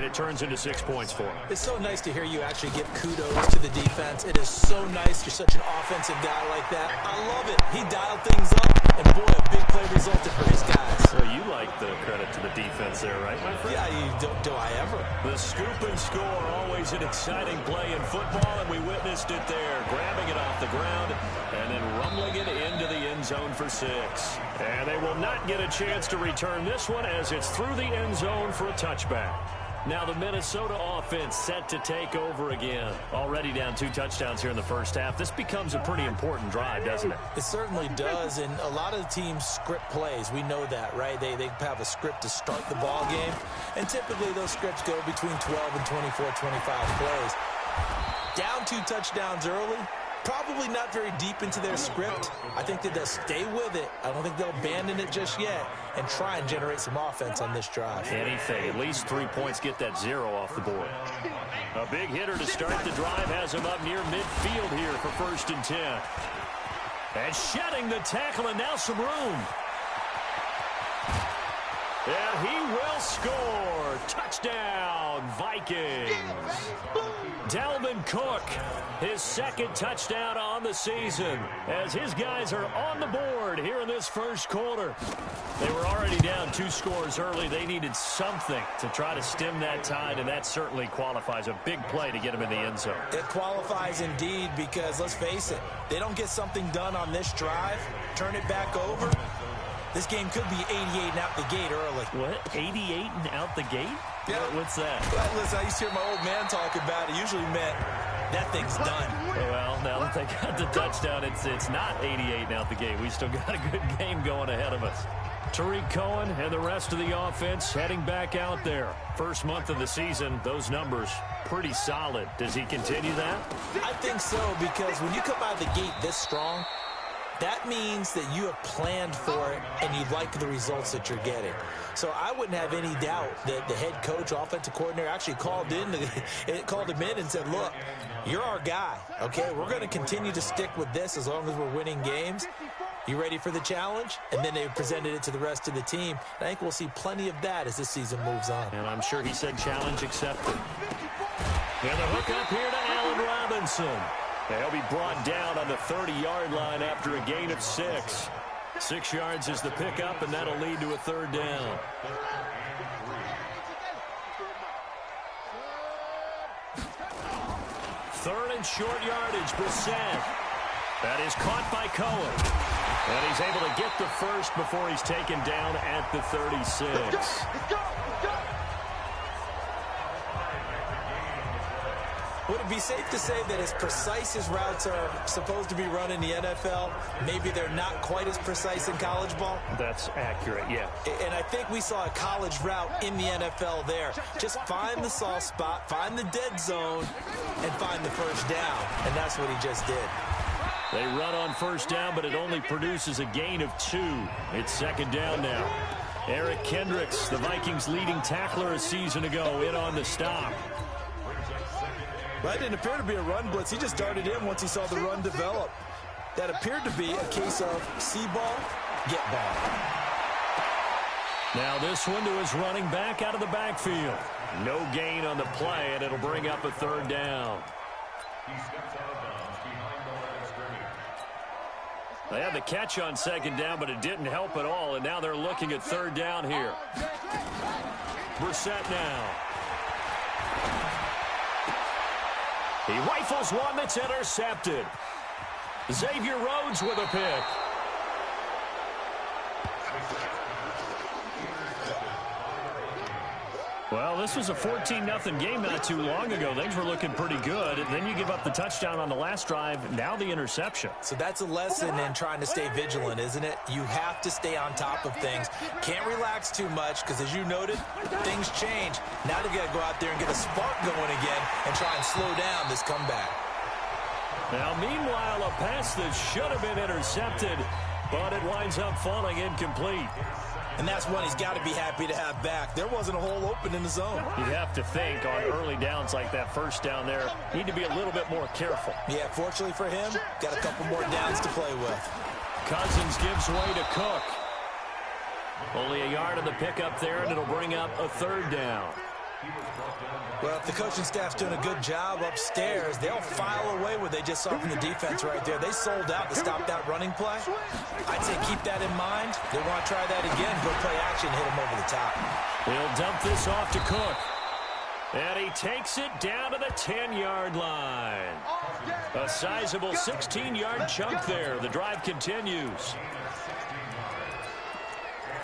It turns into 6 points for him. It's so nice to hear you actually give kudos to the defense. It is so nice. You're such an offensive guy like that. I love it. He dialed things up, and boy, a big play resulted for his guys. So you like the credit to the defense there, right, my friend? Yeah, do I ever? The scoop and score, always an exciting play in football, and we witnessed it there, grabbing it off the ground and then rumbling it into the end zone for 6. And they will not get a chance to return this one as it's through the end zone for a touchback. Now the Minnesota offense set to take over again. Already down 2 touchdowns here in the first half. This becomes a pretty important drive, doesn't it? It certainly does, and a lot of the teams script plays. We know that, right? They have a script to start the ball game, and typically those scripts go between 12 and 24, 25 plays. Down 2 touchdowns early, probably not very deep into their script. I think that they'll stay with it. I don't think they'll abandon it just yet and try and generate some offense on this drive. Anything. At least 3 points get that 0 off the board. A big hitter to start the drive has him up near midfield here for 1st and 10. And shedding the tackle, and now some room. And he will score. Touchdown, Vikings. Dalvin Cook, his 2nd touchdown on the season, as his guys are on the board here in this first quarter. They were already down 2 scores early. They needed something to try to stem that tide, and that certainly qualifies. A big play to get them in the end zone. It qualifies indeed, because let's face it, they don't get something done on this drive, turn it back over, this game could be 88 and out the gate early. What? 88 and out the gate? Yeah. What's that? Well, listen, I used to hear my old man talk about it. Usually meant that thing's done. Well, now that they got the touchdown, it's not 88 and out the gate. We still got a good game going ahead of us. Tariq Cohen and the rest of the offense heading back out there. First month of the season, those numbers pretty solid. Does he continue that? I think so, because when you come out of the gate this strong, that means that you have planned for it and you like the results that you're getting. So I wouldn't have any doubt that the head coach, offensive coordinator, actually called him in and said, look, you're our guy, okay? We're going to continue to stick with this as long as we're winning games. You ready for the challenge? And then they presented it to the rest of the team. I think we'll see plenty of that as this season moves on. And I'm sure he said challenge accepted. And the hook up here to Allen Robinson. He'll be brought down on the 30-yard line after a gain of 6. 6 yards is the pickup, and that'll lead to a 3rd down. Third and short yardage, Brissett. That is caught by Cohen. And he's able to get the first before he's taken down at the 36. Would it be safe to say that as precise as routes are supposed to be run in the NFL, maybe they're not quite as precise in college ball? That's accurate, yeah. And I think we saw a college route in the NFL there. Just find the soft spot, find the dead zone, and find the first down. And that's what he just did. They run on first down, but it only produces a gain of 2. It's 2nd down now. Eric Kendricks, the Vikings' leading tackler a season ago, in on the stop. That didn't appear to be a run blitz. He just darted in once he saw the run develop. That appeared to be a case of see ball, get ball. Now this one to his running back out of the backfield. No gain on the play, and it'll bring up a 3rd down. They had the catch on 2nd down, but it didn't help at all, and now they're looking at 3rd down here. Brissett now. He rifles one that's intercepted. Xavier Rhodes with a pick. Well, this was a 14-0 game not too long ago. Things were looking pretty good. And then you give up the touchdown on the last drive. Now the interception. So that's a lesson in trying to stay vigilant, isn't it? You have to stay on top of things. Can't relax too much because, as you noted, things change. Now they got to go out there and get a spark going again and try and slow down this comeback. Now, meanwhile, a pass that should have been intercepted, but it winds up falling incomplete. And that's one he's got to be happy to have back. There wasn't a hole open in the zone. You'd have to think on early downs like that first down there, need to be a little bit more careful. Yeah, fortunately for him, got a couple more downs to play with. Cousins gives way to Cook. Only a yard of the pickup there, and it'll bring up a 3rd down. Well, if the coaching staff's doing a good job upstairs, they'll file away what they just saw from the defense right there. They sold out to stop that running play. I'd say keep that in mind. They want to try that again, go play action, hit them over the top. He'll dump this off to Cook. And he takes it down to the 10-yard line. A sizable 16-yard chunk there. The drive continues.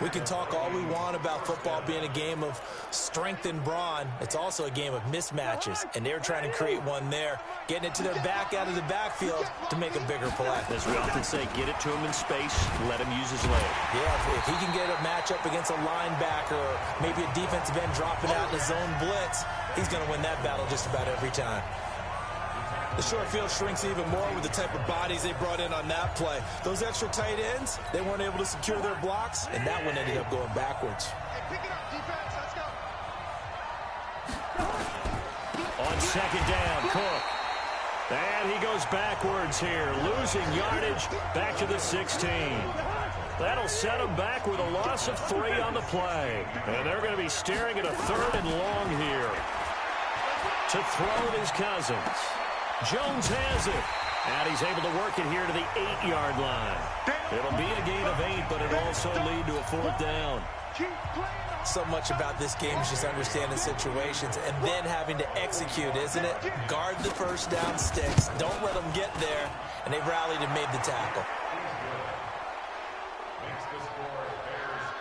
We can talk all we want about football being a game of strength and brawn. It's also a game of mismatches, and they're trying to create one there, getting it to their back out of the backfield to make a bigger play. As we often say, get it to him in space, let him use his leg. Yeah, if he can get a matchup against a linebacker or maybe a defensive end dropping out in a zone blitz, he's going to win that battle just about every time. The short field shrinks even more with the type of bodies they brought in on that play. Those extra tight ends, they weren't able to secure their blocks, and that one ended up going backwards. Hey, pick it up, defense. Let's go. On second down, Cook. And he goes backwards here, losing yardage back to the 16. That'll set him back with a loss of 3 on the play. And they're going to be staring at a 3rd and long here. To throw it is Cousins. Jones has it. And he's able to work it here to the 8-yard line. It'll be a gain of 8, but it'll also lead to a 4th down. So much about this game is just understanding situations and then having to execute, isn't it? Guard the first down sticks. Don't let them get there. And they rallied and made the tackle.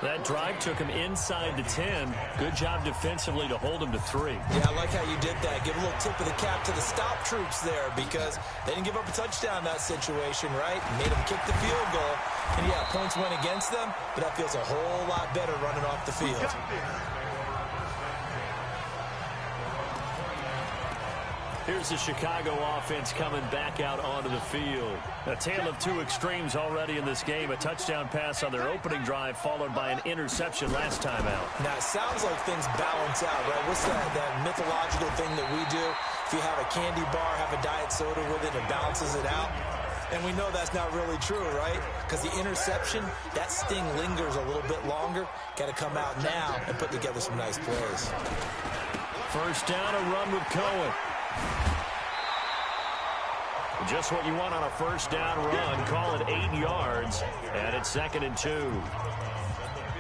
That drive took him inside the 10. Good job defensively to hold him to 3. Yeah, I like how you did that. Give a little tip of the cap to the stop troops there because they didn't give up a touchdown in that situation, right? Made them kick the field goal. And, yeah, points went against them, but that feels a whole lot better running off the field. Here's the Chicago offense coming back out onto the field. A tale of 2 extremes already in this game. A touchdown pass on their opening drive followed by an interception last time out. Now, it sounds like things balance out, right? What's that mythological thing that we do? If you have a candy bar, have a diet soda with it, it balances it out. And we know that's not really true, right? Because the interception, that sting lingers a little bit longer. Got to come out now and put together some nice plays. First down, a run with Cohen. Just what you want on a first down run. Call it 8 yards, and it's 2nd and 2.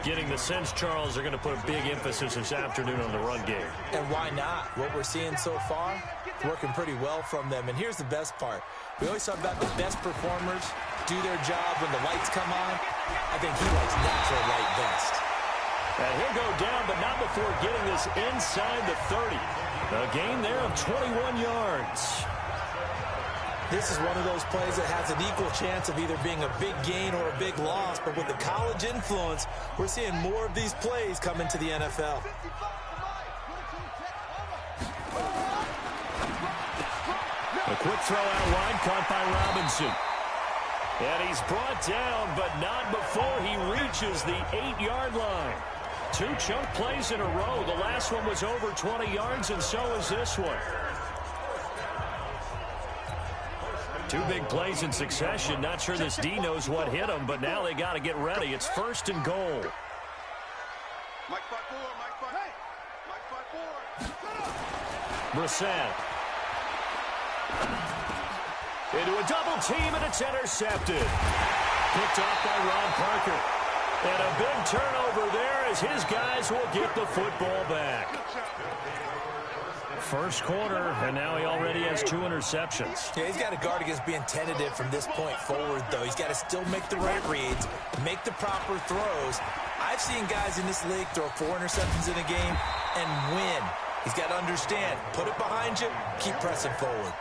Getting the sense, Charles, they're going to put a big emphasis this afternoon on the run game. And why not? What we're seeing so far, working pretty well from them. And here's the best part. We always talk about the best performers do their job when the lights come on. I think he likes natural light best. And he'll go down, but not before getting this inside the 30. A gain there of 21 yards. This is one of those plays that has an equal chance of either being a big gain or a big loss. But with the college influence, we're seeing more of these plays come into the NFL. A quick throw out wide, caught by Robinson. And he's brought down, but not before he reaches the 8-yard line. 2 chunk plays in a row. The last one was over 20 yards, and so is this one. 2 big plays in succession. Not sure this D knows what hit him, but now they got to get ready. It's 1st and goal. Mike 5-4, Mike 5-4. Brissett. Into a double team, and it's intercepted. Picked off by Rob Parker. And a big turnover there as his guys will get the football back. First quarter, and now he already has 2 interceptions. Yeah, he's got to guard against being tentative from this point forward, though. He's got to still make the right reads, make the proper throws. I've seen guys in this league throw 4 interceptions in a game and win. He's got to understand, put it behind you, keep pressing forward.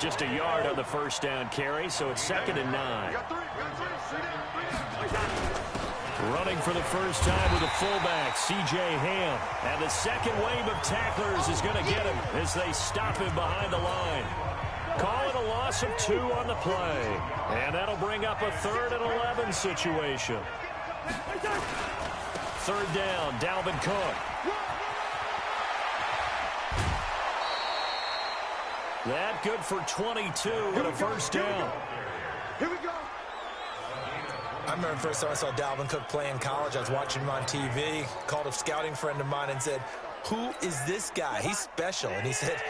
Just a yard on the first down carry, so it's 2nd and 9. Running for the first time with a fullback, C.J. Ham. And the second wave of tacklers is going to get him as they stop him behind the line. Call it a loss of 2 on the play. And that'll bring up a 3rd and 11 situation. 3rd down, Dalvin Cook. That good for 22 and a first down. Here we go. I remember the first time I saw Dalvin Cook play in college. I was watching him on TV, called a scouting friend of mine and said, "Who is this guy? He's special." And he said,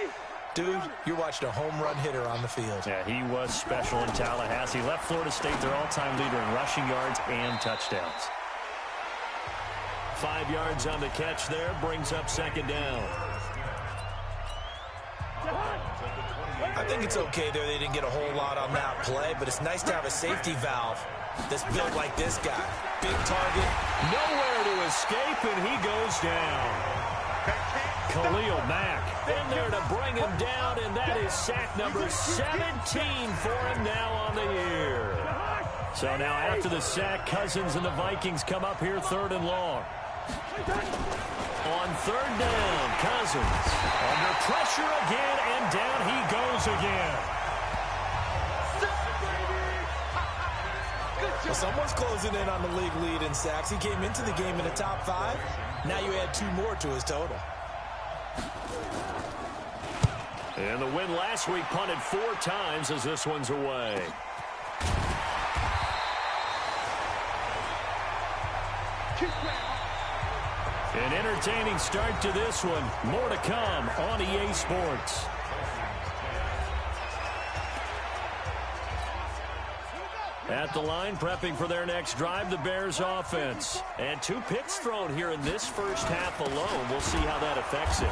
"Dude, you're watching a home run hitter on the field." Yeah, he was special in Tallahassee. Left Florida State their all-time leader in rushing yards and touchdowns. 5 yards on the catch there, brings up second down. I think it's okay there. They didn't get a whole lot on that play, but it's nice to have a safety valve that's built like this guy. Big target. Nowhere to escape, and he goes down. Khalil Mack in there to bring him down, and that is sack number 17 for him now on the year. So now after the sack, Cousins and the Vikings come up here 3rd and long. On 3rd down, Cousins under pressure again, and down he goes again. Well, someone's closing in on the league lead in sacks. He came into the game in the top 5. Now you add 2 more to his total. And the win last week punted 4 times as this one's away. An entertaining start to this one. More to come on EA Sports. At the line, prepping for their next drive, the Bears offense. And 2 picks thrown here in this first half alone. We'll see how that affects it.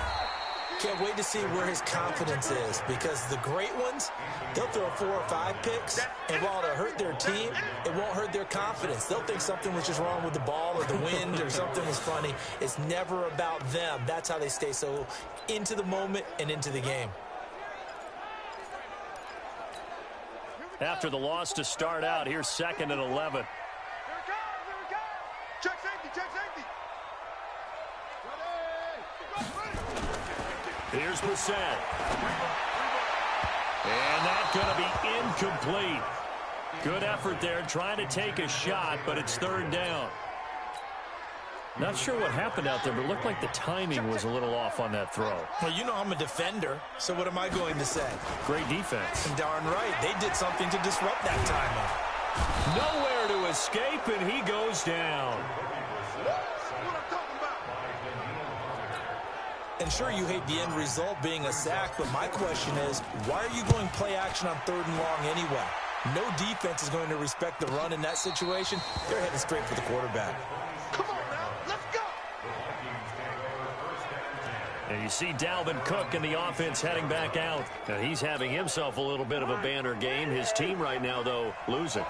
Can't wait to see where his confidence is, because the great ones, they'll throw 4 or 5 picks, and while it'll hurt their team, it won't hurt their confidence. They'll think something was just wrong with the ball or the wind or something was funny. It's never about them. That's how they stay so into the moment and into the game. After the loss to start out, here's 2nd and 11. Here we go. Check safety, check safety. Here's Brissett. And that's going to be incomplete. Good effort there, trying to take a shot, but it's 3rd down. Not sure what happened out there, but it looked like the timing was a little off on that throw. Well, you know I'm a defender, so what am I going to say? Great defense. And darn right, they did something to disrupt that timing. Nowhere to escape, and he goes down. And sure, you hate the end result being a sack, but my question is, why are you going play action on 3rd and long anyway? No defense is going to respect the run in that situation. They're headed straight for the quarterback. Come on now, let's go. And you see Dalvin Cook in the offense heading back out. Now he's having himself a little bit of a banner game. His team right now, though, losing.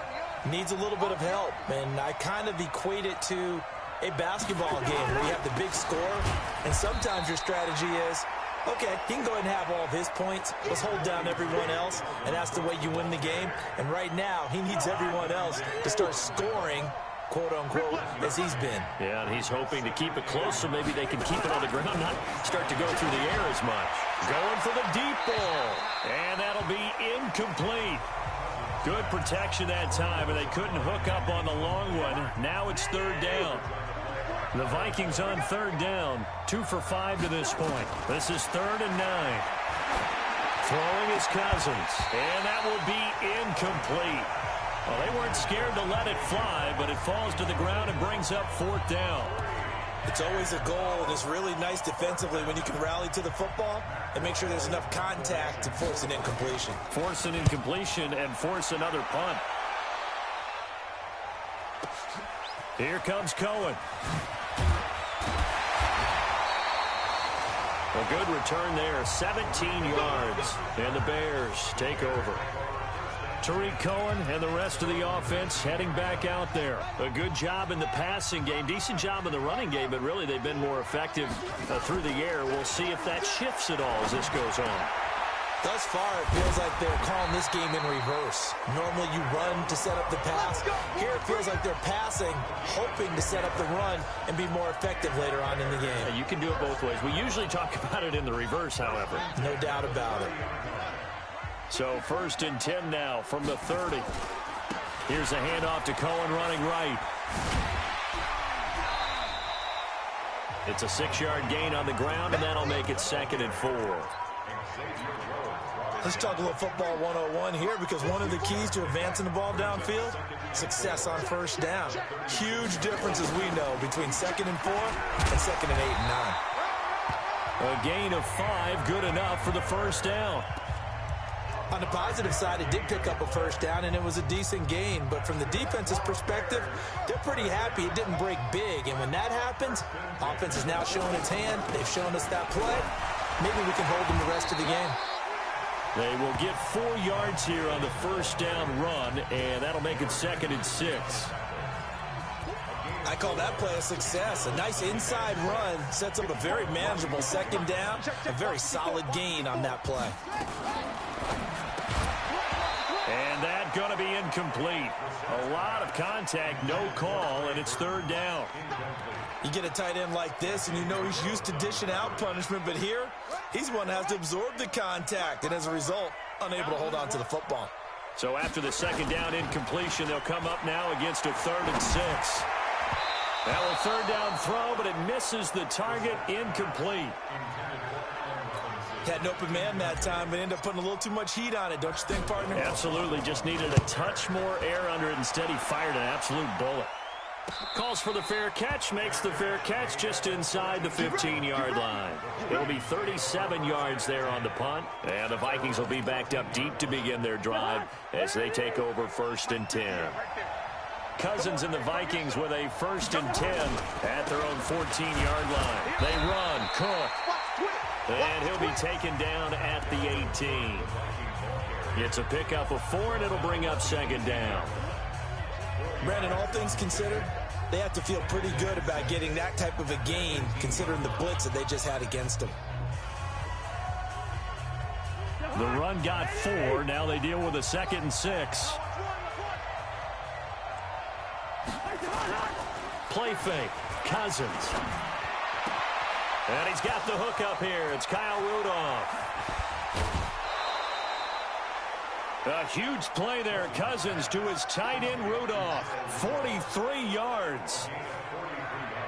Needs a little bit of help, and I kind of equate it to a basketball game where you have the big score, and sometimes your strategy is, okay, he can go ahead and have all of his points. Let's hold down everyone else, and that's the way you win the game. And right now, he needs everyone else to start scoring, quote-unquote, as he's been. Yeah, and he's hoping to keep it close so maybe they can keep it on the ground, not start to go through the air as much. Going for the deep ball, and that'll be incomplete. Good protection that time, and they couldn't hook up on the long one. Now it's 3rd down. The Vikings on 3rd down, 2 for 5 to this point. This is 3rd and 9. Throwing is Cousins, and that will be incomplete. Well, they weren't scared to let it fly, but it falls to the ground and brings up 4th down. It's always a goal, and it's really nice defensively when you can rally to the football and make sure there's enough contact to force an incompletion. Force an incompletion and force another punt. Here comes Cohen. A good return there, 17 yards, and the Bears take over. Tariq Cohen and the rest of the offense heading back out there. A good job in the passing game, decent job in the running game, but really they've been more effective through the air. We'll see if that shifts at all as this goes on. Thus far, it feels like they're calling this game in reverse. Normally you run to set up the pass. Here it feels like they're passing, hoping to set up the run and be more effective later on in the game. Yeah, you can do it both ways. We usually talk about it in the reverse, however. No doubt about it. So 1st and 10 now from the 30. Here's a handoff to Cohen running right. It's a 6-yard gain on the ground, and that'll make it 2nd and 4. Let's talk a little football 101 here, because one of the keys to advancing the ball downfield, success on first down. Huge differences, we know, between 2nd and 4 and 2nd and 8 and 9. A gain of 5, good enough for the first down. On the positive side, it did pick up a first down, and it was a decent gain. But from the defense's perspective, they're pretty happy it didn't break big. And when that happens, offense is now showing its hand. They've shown us that play. Maybe we can hold them the rest of the game. They will get 4 yards here on the first down run, and that'll make it 2nd and 6. I call that play a success. A nice inside run sets up a very manageable 2nd down. A very solid gain on that play. And that's going to be incomplete. A lot of contact, no call, and it's 3rd down. You get a tight end like this, and you know he's used to dishing out punishment, but here, he's one that has to absorb the contact, and as a result, unable to hold on to the football. So after the 2nd down incompletion, they'll come up now against a 3rd and 6. Now a 3rd down throw, but it misses the target, incomplete. Had an open man that time, but ended up putting a little too much heat on it, don't you think, partner? Absolutely, just needed a touch more air under it. Instead, he fired an absolute bullet. Calls for the fair catch, makes the fair catch just inside the 15-yard line. It'll be 37 yards there on the punt, and the Vikings will be backed up deep to begin their drive as they take over 1st and 10. Cousins and the Vikings with a 1st and 10 at their own 14-yard line. They run, Cook, and he'll be taken down at the 18. It's a pickup of 4, and it'll bring up 2nd down. Brandon, all things considered, they have to feel pretty good about getting that type of a gain, considering the blitz that they just had against them. The run got 4. Now they deal with a 2nd and 6. Play fake. Cousins. And he's got the hook up here. It's Kyle Rudolph. A huge play there. Cousins to his tight end, Rudolph. 43 yards.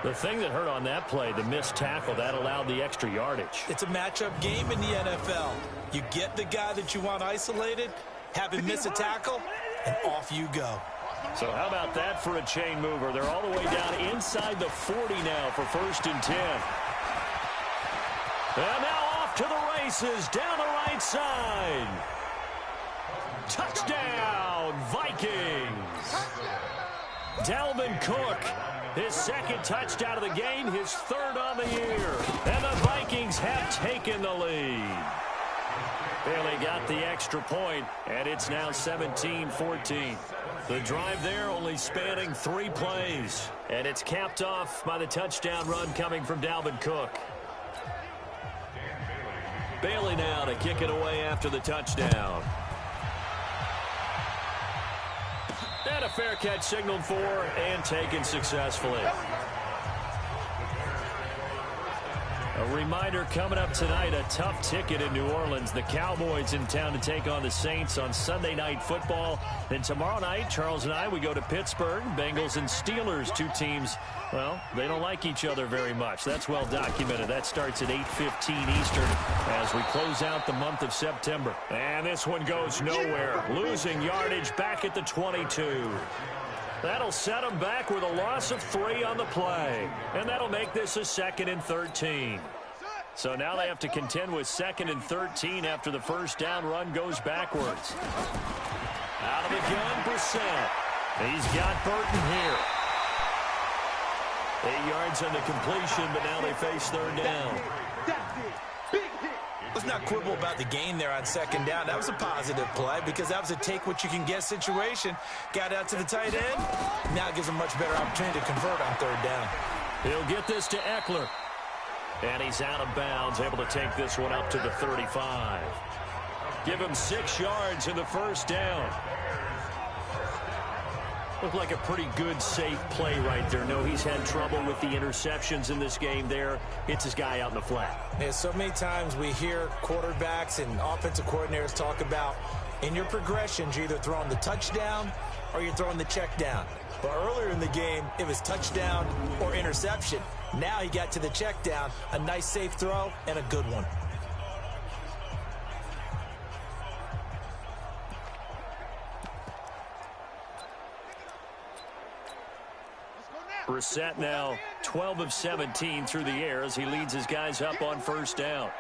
The thing that hurt on that play, the missed tackle, that allowed the extra yardage. It's a matchup game in the NFL. You get the guy that you want isolated, have him miss a tackle, and off you go. So how about that for a chain mover? They're all the way down inside the 40 now for 1st and 10. And now off to the races down the right side. Touchdown, Vikings. Dalvin Cook, his 2nd touchdown of the game, his 3rd on the year. And the Vikings have taken the lead. Bailey got the extra point, and it's now 17-14. The drive there only spanning 3 plays. And it's capped off by the touchdown run coming from Dalvin Cook. Bailey now to kick it away after the touchdown. And a fair catch signaled for and taken successfully. A reminder coming up tonight, a tough ticket in New Orleans. The Cowboys in town to take on the Saints on Sunday Night Football. Then tomorrow night, Charles and I, we go to Pittsburgh. Bengals and Steelers, 2 teams, well, they don't like each other very much. That's well documented. That starts at 8:15 Eastern as we close out the month of September. And this one goes nowhere. Losing yardage back at the 22. That'll set them back with a loss of 3 on the play. And that'll make this a 2nd and 13. So now they have to contend with 2nd and 13 after the first down run goes backwards. Out of the gun, Brissett. He's got Burton here. 8 yards on the completion, but now they face 3rd down. Let's not quibble about the gain there on 2nd down. That was a positive play because that was a take-what-you-can-get situation. Got out to the tight end. Now it gives them a much better opportunity to convert on 3rd down. He'll get this to Eckler. And he's out of bounds, able to take this one up to the 35. Give him 6 yards in the first down. Looked like a pretty good, safe play right there. No, he's had trouble with the interceptions in this game there. Hits his guy out in the flat. Yeah, so many times we hear quarterbacks and offensive coordinators talk about in your progressions, you're either throwing the touchdown or you're throwing the check down. But earlier in the game, it was touchdown or interception. Now he got to the check down, a nice safe throw, and a good one. Brissett now 12 of 17 through the air as he leads his guys up on first down.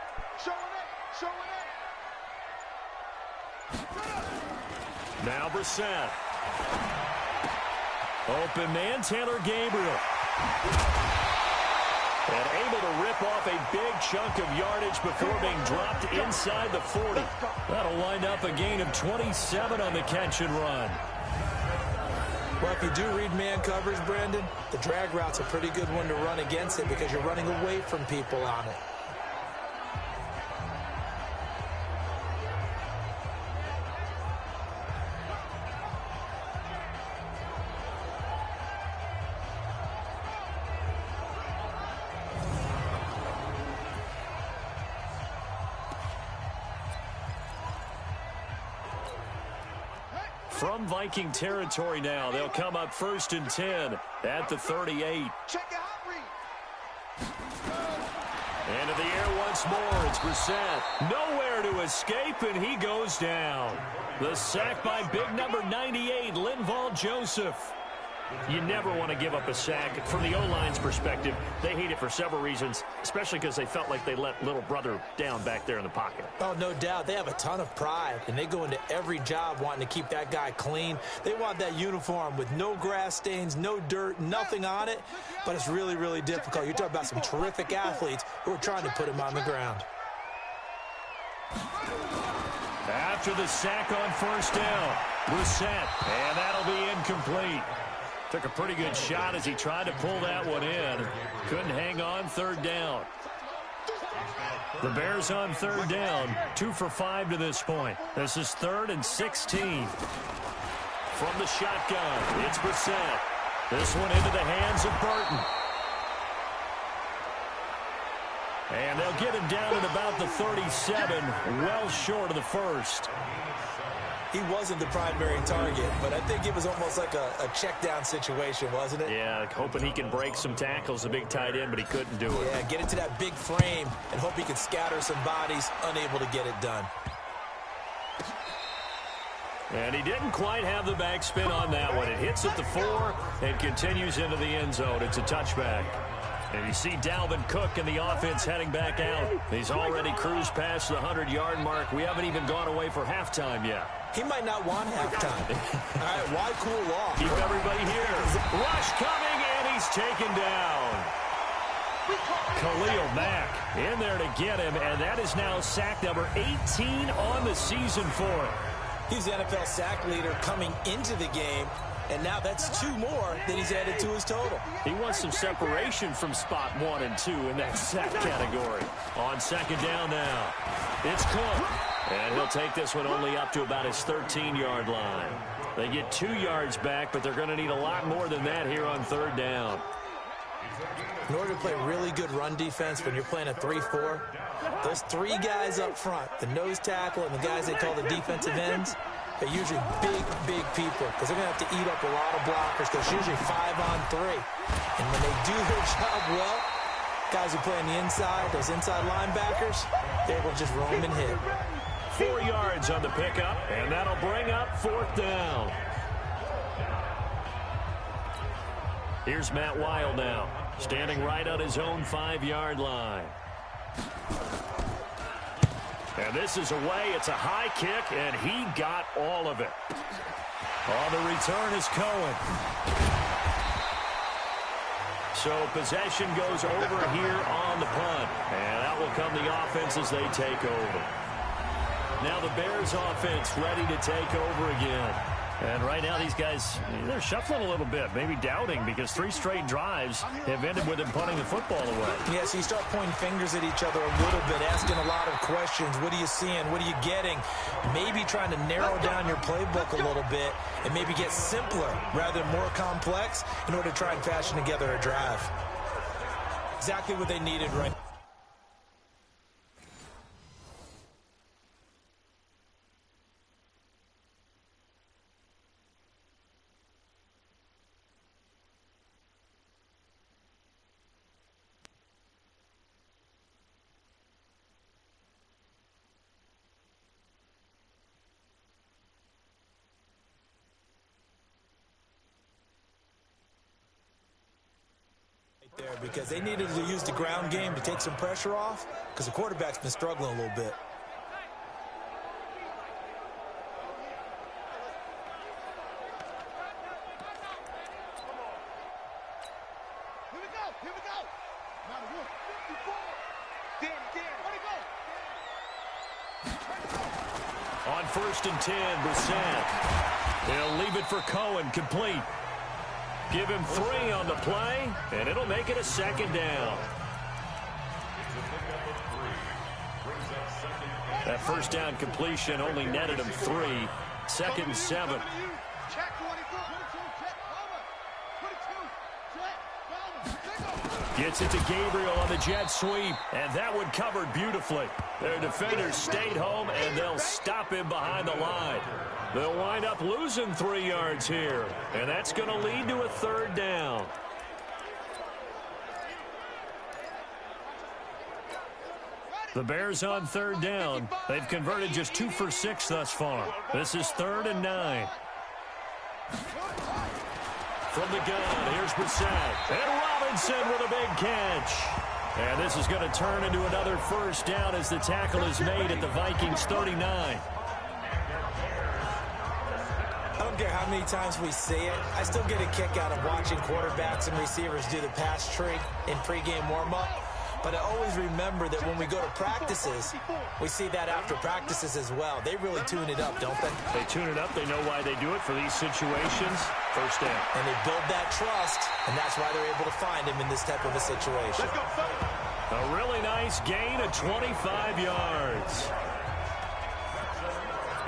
Now Brissett. Open man, Taylor Gabriel. And able to rip off a big chunk of yardage before being dropped inside the 40. That'll wind up a gain of 27 on the catch and run. Well, if you do read man coverage, Brandon, the drag route's a pretty good one to run against it because you're running away from people on it. From Viking territory now, they'll come up 1st and 10 at the 38. Check it out, read. Into the air once more. It's Brissett. Nowhere to escape, and he goes down. The sack by big number 98, Linval Joseph. You never want to give up a sack. From the O-line's perspective, they hate it for several reasons, especially because they felt like they let little brother down back there in the pocket. Oh, no doubt. They have a ton of pride, and they go into every job wanting to keep that guy clean. They want that uniform with no grass stains, no dirt, nothing on it, but it's really, really difficult. You're talking about some terrific athletes who are trying to put him on the ground. After the sack on first down, Brissett, and that'll be incomplete. Took a pretty good shot as he tried to pull that one in. Couldn't hang on 3rd down. The Bears on 3rd down, 2 for 5 to this point. This is 3rd and 16. From the shotgun, it's Brissett. This one into the hands of Burton. And they'll get him down at about the 37, well short of the first. He wasn't the primary target, but I think it was almost like a check down situation, wasn't it? Yeah, hoping he can break some tackles, a big tight end, but he couldn't do it. Yeah, get into that big frame and hope he can scatter some bodies, unable to get it done. And he didn't quite have the backspin on that one. It hits at the 4 and continues into the end zone. It's a touchback. And you see Dalvin Cook and the offense heading back out. He's already cruised past the 100-yard mark. We haven't even gone away for halftime yet. He might not want halftime. All right, why cool off? Keep everybody here. Rush coming, and he's taken down. Khalil Mack in there to get him, and that is now sack number 18 on the season for him. He's the NFL sack leader coming into the game, and now that's 2 more that he's added to his total. He wants some separation from spot 1 and 2 in that sack category. On 2nd down now, it's Cook. And he'll take this one only up to about his 13-yard line. They get 2 yards back, but they're going to need a lot more than that here on 3rd down. In order to play really good run defense when you're playing a 3-4, those 3 guys up front, the nose tackle and the guys they call the defensive ends, they're usually big people because they're going to have to eat up a lot of blockers because it's usually 5-on-3. And when they do their job well, guys who play on the inside, those inside linebackers, they will just roam and hit. 4 yards on the pickup, and that'll bring up 4th down. Here's Matt Weil now, standing right on his own 5-yard line. And this is away. It's a high kick, and he got all of it. On the return is Cohen. So possession goes over here on the punt. And out will come the offense as they take over. Now the Bears offense ready to take over again. And right now these guys, they're shuffling a little bit, maybe doubting because 3 straight drives have ended with them punting the football away. Yeah, so you start pointing fingers at each other a little bit, asking a lot of questions. What are you seeing? What are you getting? Maybe trying to narrow down your playbook a little bit and maybe get simpler rather than more complex in order to try and fashion together a drive. Exactly what they needed right now. there because they needed to use the ground game to take some pressure off because the quarterback's been struggling a little bit. Here we go. Now the 54. Dan, let it go. On 1st and 10, Brissett. He'll leave it for Cohen, complete. Give him 3 on the play, and it'll make it a 2nd down. That 1st down completion only netted him 3. 2nd and 7. Check 24. Check. Gets it to Gabriel on the jet sweep, and that one covered beautifully. Their defenders stayed home, and they'll stop him behind the line. They'll wind up losing 3 yards here, and that's going to lead to a 3rd down. The Bears on 3rd down. They've converted just 2 for 6 thus far. This is 3rd and 9. From the gun, here's Brissett. And Robinson with a big catch. And this is going to turn into another 1st down as the tackle is made at the Vikings 39. I don't care how many times we see it. I still get a kick out of watching quarterbacks and receivers do the pass trick in pregame warm-up. But I always remember that when we go to practices, we see that after practices as well. They really tune it up, don't they? They tune it up. They know why they do it for these situations. 1st down. And they build that trust, and that's why they're able to find him in this type of a situation. A really nice gain of 25 yards.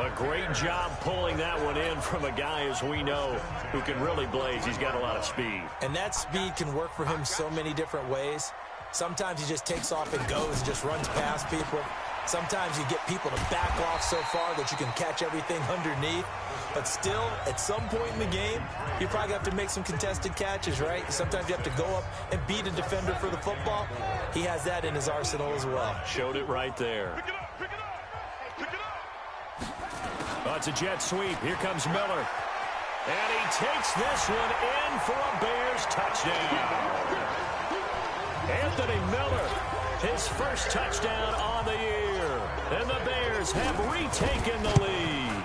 A great job pulling that one in from a guy, as we know, who can really blaze. He's got a lot of speed. And that speed can work for him so many different ways. Sometimes he just takes off and goes and just runs past people. Sometimes you get people to back off so far that you can catch everything underneath. But still, at some point in the game, you probably have to make some contested catches, right? Sometimes you have to go up and beat a defender for the football. He has that in his arsenal as well. Showed it right there. Oh, it's a jet sweep. Here comes Miller. And he takes this one in for a Bears touchdown. Anthony Miller, his 1st touchdown on the year. And the Bears have retaken the lead.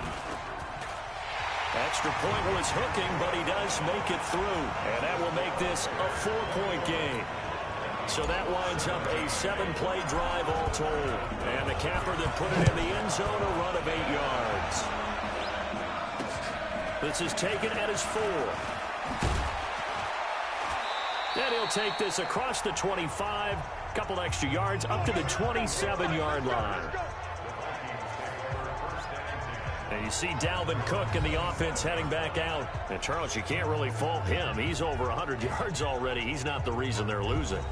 Extra point was hooking, but he does make it through. And that will make this a 4-point game. So that winds up a 7-play drive all told. And the capper that put it in the end zone, a run of 8 yards. This is taken at his 4. And he'll take this across the 25, couple extra yards, up to the 27-yard line. And you see Dalvin Cook and the offense heading back out. And, Charles, you can't really fault him. He's over 100 yards already. He's not the reason they're losing.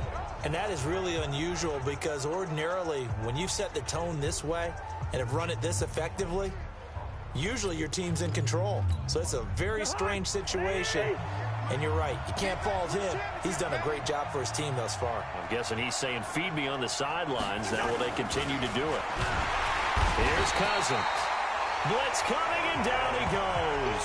And that is really unusual because ordinarily, when you've set the tone this way and have run it this effectively, usually your team's in control. So it's a very strange situation. And you're right, you can't fault him. He's done a great job for his team thus far. I'm guessing he's saying, feed me on the sidelines. Now will they continue to do it? Here's Cousins. Blitz coming, and down he goes.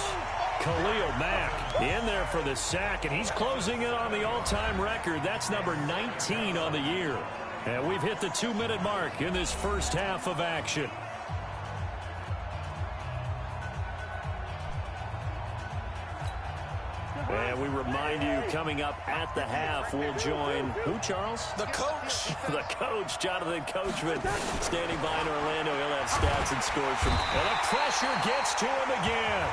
Khalil Mack in there for the sack, and he's closing in on the all-time record. That's number 19 on the year. And we've hit the 2-minute mark in this 1st half of action. And we remind you, coming up at the half, we'll join who, Charles? The coach. The coach, Jonathan Coachman, standing by in Orlando. He'll have stats and scores from. And the pressure gets to him again.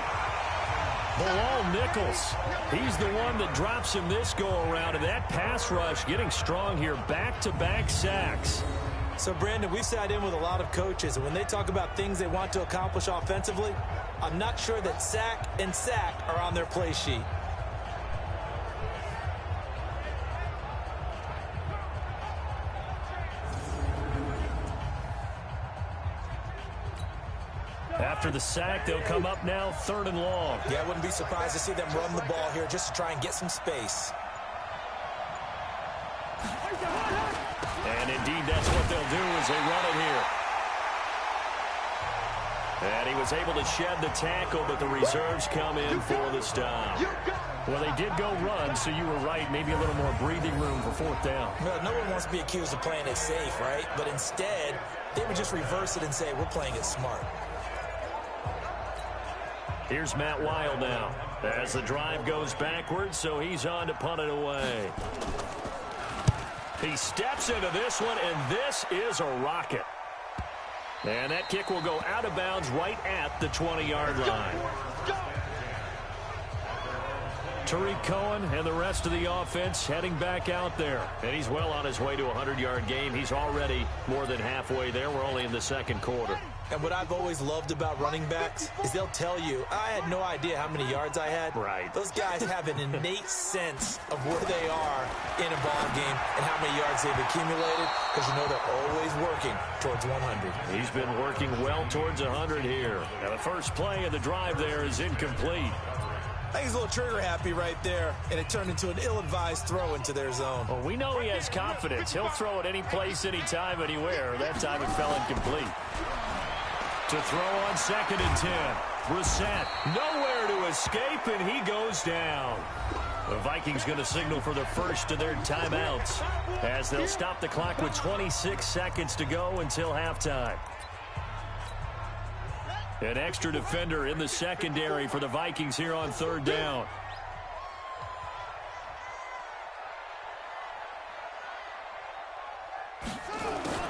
Bilal Nichols, he's the one that drops him this go-around. And that pass rush getting strong here, back-to-back sacks. So, Brandon, we've sat in with a lot of coaches, and when they talk about things they want to accomplish offensively, I'm not sure that sack and sack are on their play sheet. After the sack, they'll come up now 3rd and long. Yeah, I wouldn't be surprised to see them run the ball here just to try and get some space. And indeed, that's what they'll do as they run it here. And he was able to shed the tackle, but the reserves come in for the stop. Well, they did go run, so you were right. Maybe a little more breathing room for fourth down. No one wants to be accused of playing it safe, right? But instead, they would just reverse it and say, we're playing it smart. Here's Matt Weil now as the drive goes backwards, so he's on to punt it away. He steps into this one, and this is a rocket. And that kick will go out of bounds right at the 20-yard line. Tariq Cohen and the rest of the offense heading back out there. And he's well on his way to a 100-yard game. He's already more than halfway there. We're only in the second quarter. And what I've always loved about running backs is they'll tell you, I had no idea how many yards I had. Right. Those guys have an innate sense of where they are in a ball game and how many yards they've accumulated, because you know they're always working towards 100. He's been working well towards 100 here. Now the first play of the drive there is incomplete. I think he's a little trigger happy right there, and it turned into an ill-advised throw into their zone. Well, we know he has confidence. He'll throw it any place, anytime, anywhere. That time it fell incomplete. To throw on 2nd and 10. Brissett nowhere to escape, and he goes down. The Vikings going to signal for the first of their timeouts as they'll stop the clock with 26 seconds to go until halftime. An extra defender in the secondary for the Vikings here on 3rd down.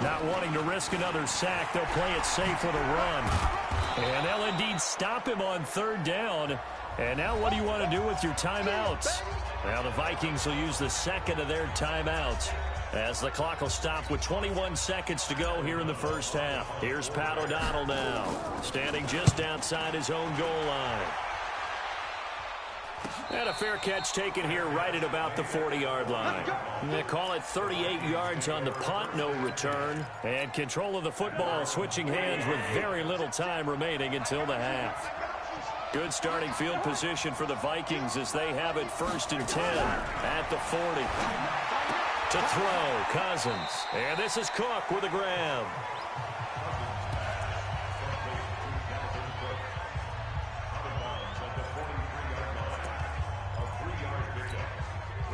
Not wanting to risk another sack, they'll play it safe with a run. And they'll indeed stop him on 3rd down. And now what do you want to do with your timeouts? Now the Vikings will use the second of their timeouts as the clock will stop with 21 seconds to go here in the first half. Here's Pat O'Donnell now, standing just outside his own goal line. And a fair catch taken here right at about the 40-yard line. They call it 38 yards on the punt, no return. And control of the football switching hands with very little time remaining until the half. Good starting field position for the Vikings as they have it 1st and 10 at the 40. To throw, Cousins. And this is Cook with a grab.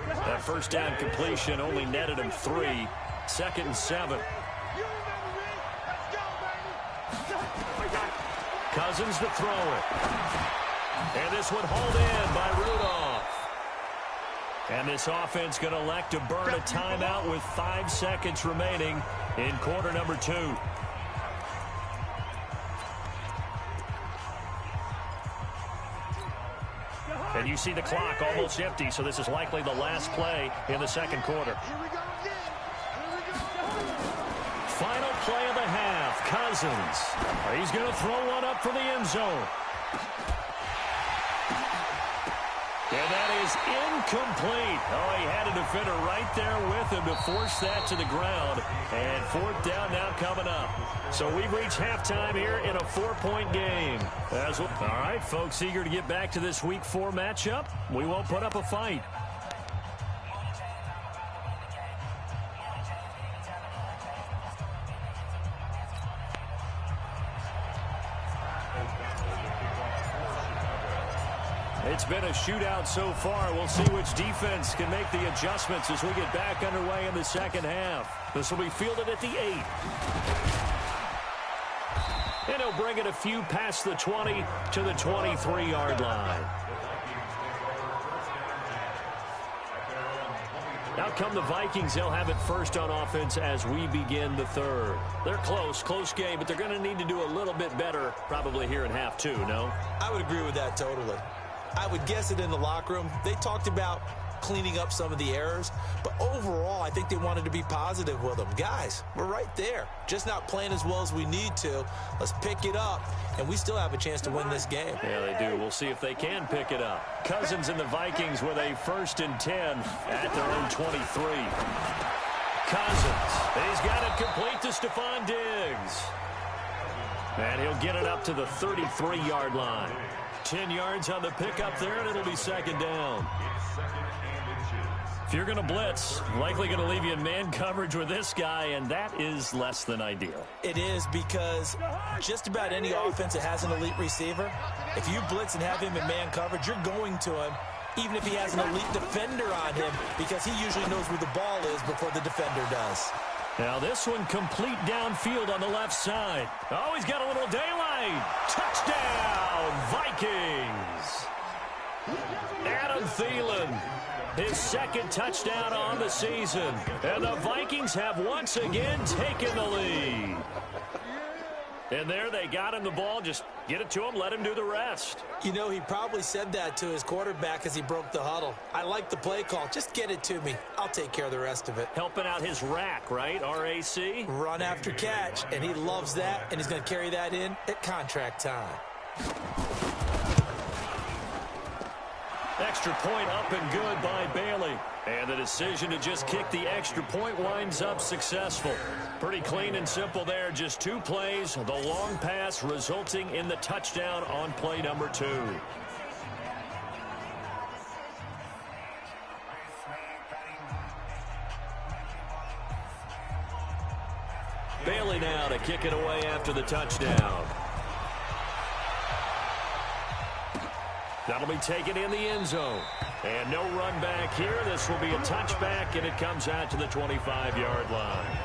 That first down completion only netted him 3. 2nd and 7. Cousins to throw it. And this one hauled in by Rudolph. And this offense going to elect to burn a timeout with 5 seconds remaining in quarter number 2. And you see the clock almost empty, so this is likely the last play in the second quarter. Final play of the half, Cousins. He's going to throw one up for the end zone. And that is incomplete. Oh, he had a defender right there with him to force that to the ground. And 4th down now coming up. So we've reached halftime here in a 4-point game. All right, folks, eager to get back to this Week 4 matchup. We won't put up a fight. It's been a shootout so far. We'll see which defense can make the adjustments as we get back underway in the second half. This will be fielded at the 8. And he'll bring it a few past the 20 to the 23-yard line. Out come the Vikings. They'll have it first on offense as we begin the third. They're close game, but they're going to need to do a little bit better probably here in half 2, no? I would agree with that totally. I would guess it in the locker room. They talked about cleaning up some of the errors, but overall, I think they wanted to be positive with them. Guys, we're right there. Just not playing as well as we need to. Let's pick it up, and we still have a chance to win this game. Yeah, they do. We'll see if they can pick it up. Cousins and the Vikings with a 1st and 10 at their own 23. Cousins, he's got it complete to Stephon Diggs. And he'll get it up to the 33-yard line. 10 yards on the pickup there, and it'll be 2nd down. If you're going to blitz, likely going to leave you in man coverage with this guy, and that is less than ideal. It is, because just about any offense that has an elite receiver, if you blitz and have him in man coverage, you're going to him, even if he has an elite defender on him, because he usually knows where the ball is before the defender does. Now this one complete downfield on the left side. Oh, he's got a little daylight. Touchdown, Vikings. Adam Thielen, his second touchdown on the season. And the Vikings have once again taken the lead. And there they got him the ball. Just get it to him, let him do the rest. You know, he probably said that to his quarterback as he broke the huddle. I like the play call. Just get it to me. I'll take care of the rest of it. Helping out his rack, right? R-A-C? Run after catch. And he loves that, and he's going to carry that in at contract time. Extra point up and good by Bailey. And the decision to just kick the extra point winds up successful. Pretty clean and simple there. Just 2 plays. The long pass resulting in the touchdown on play number 2. Bailey now to kick it away after the touchdown. That'll be taken in the end zone. And no run back here. This will be a touchback, and it comes out to the 25-yard line.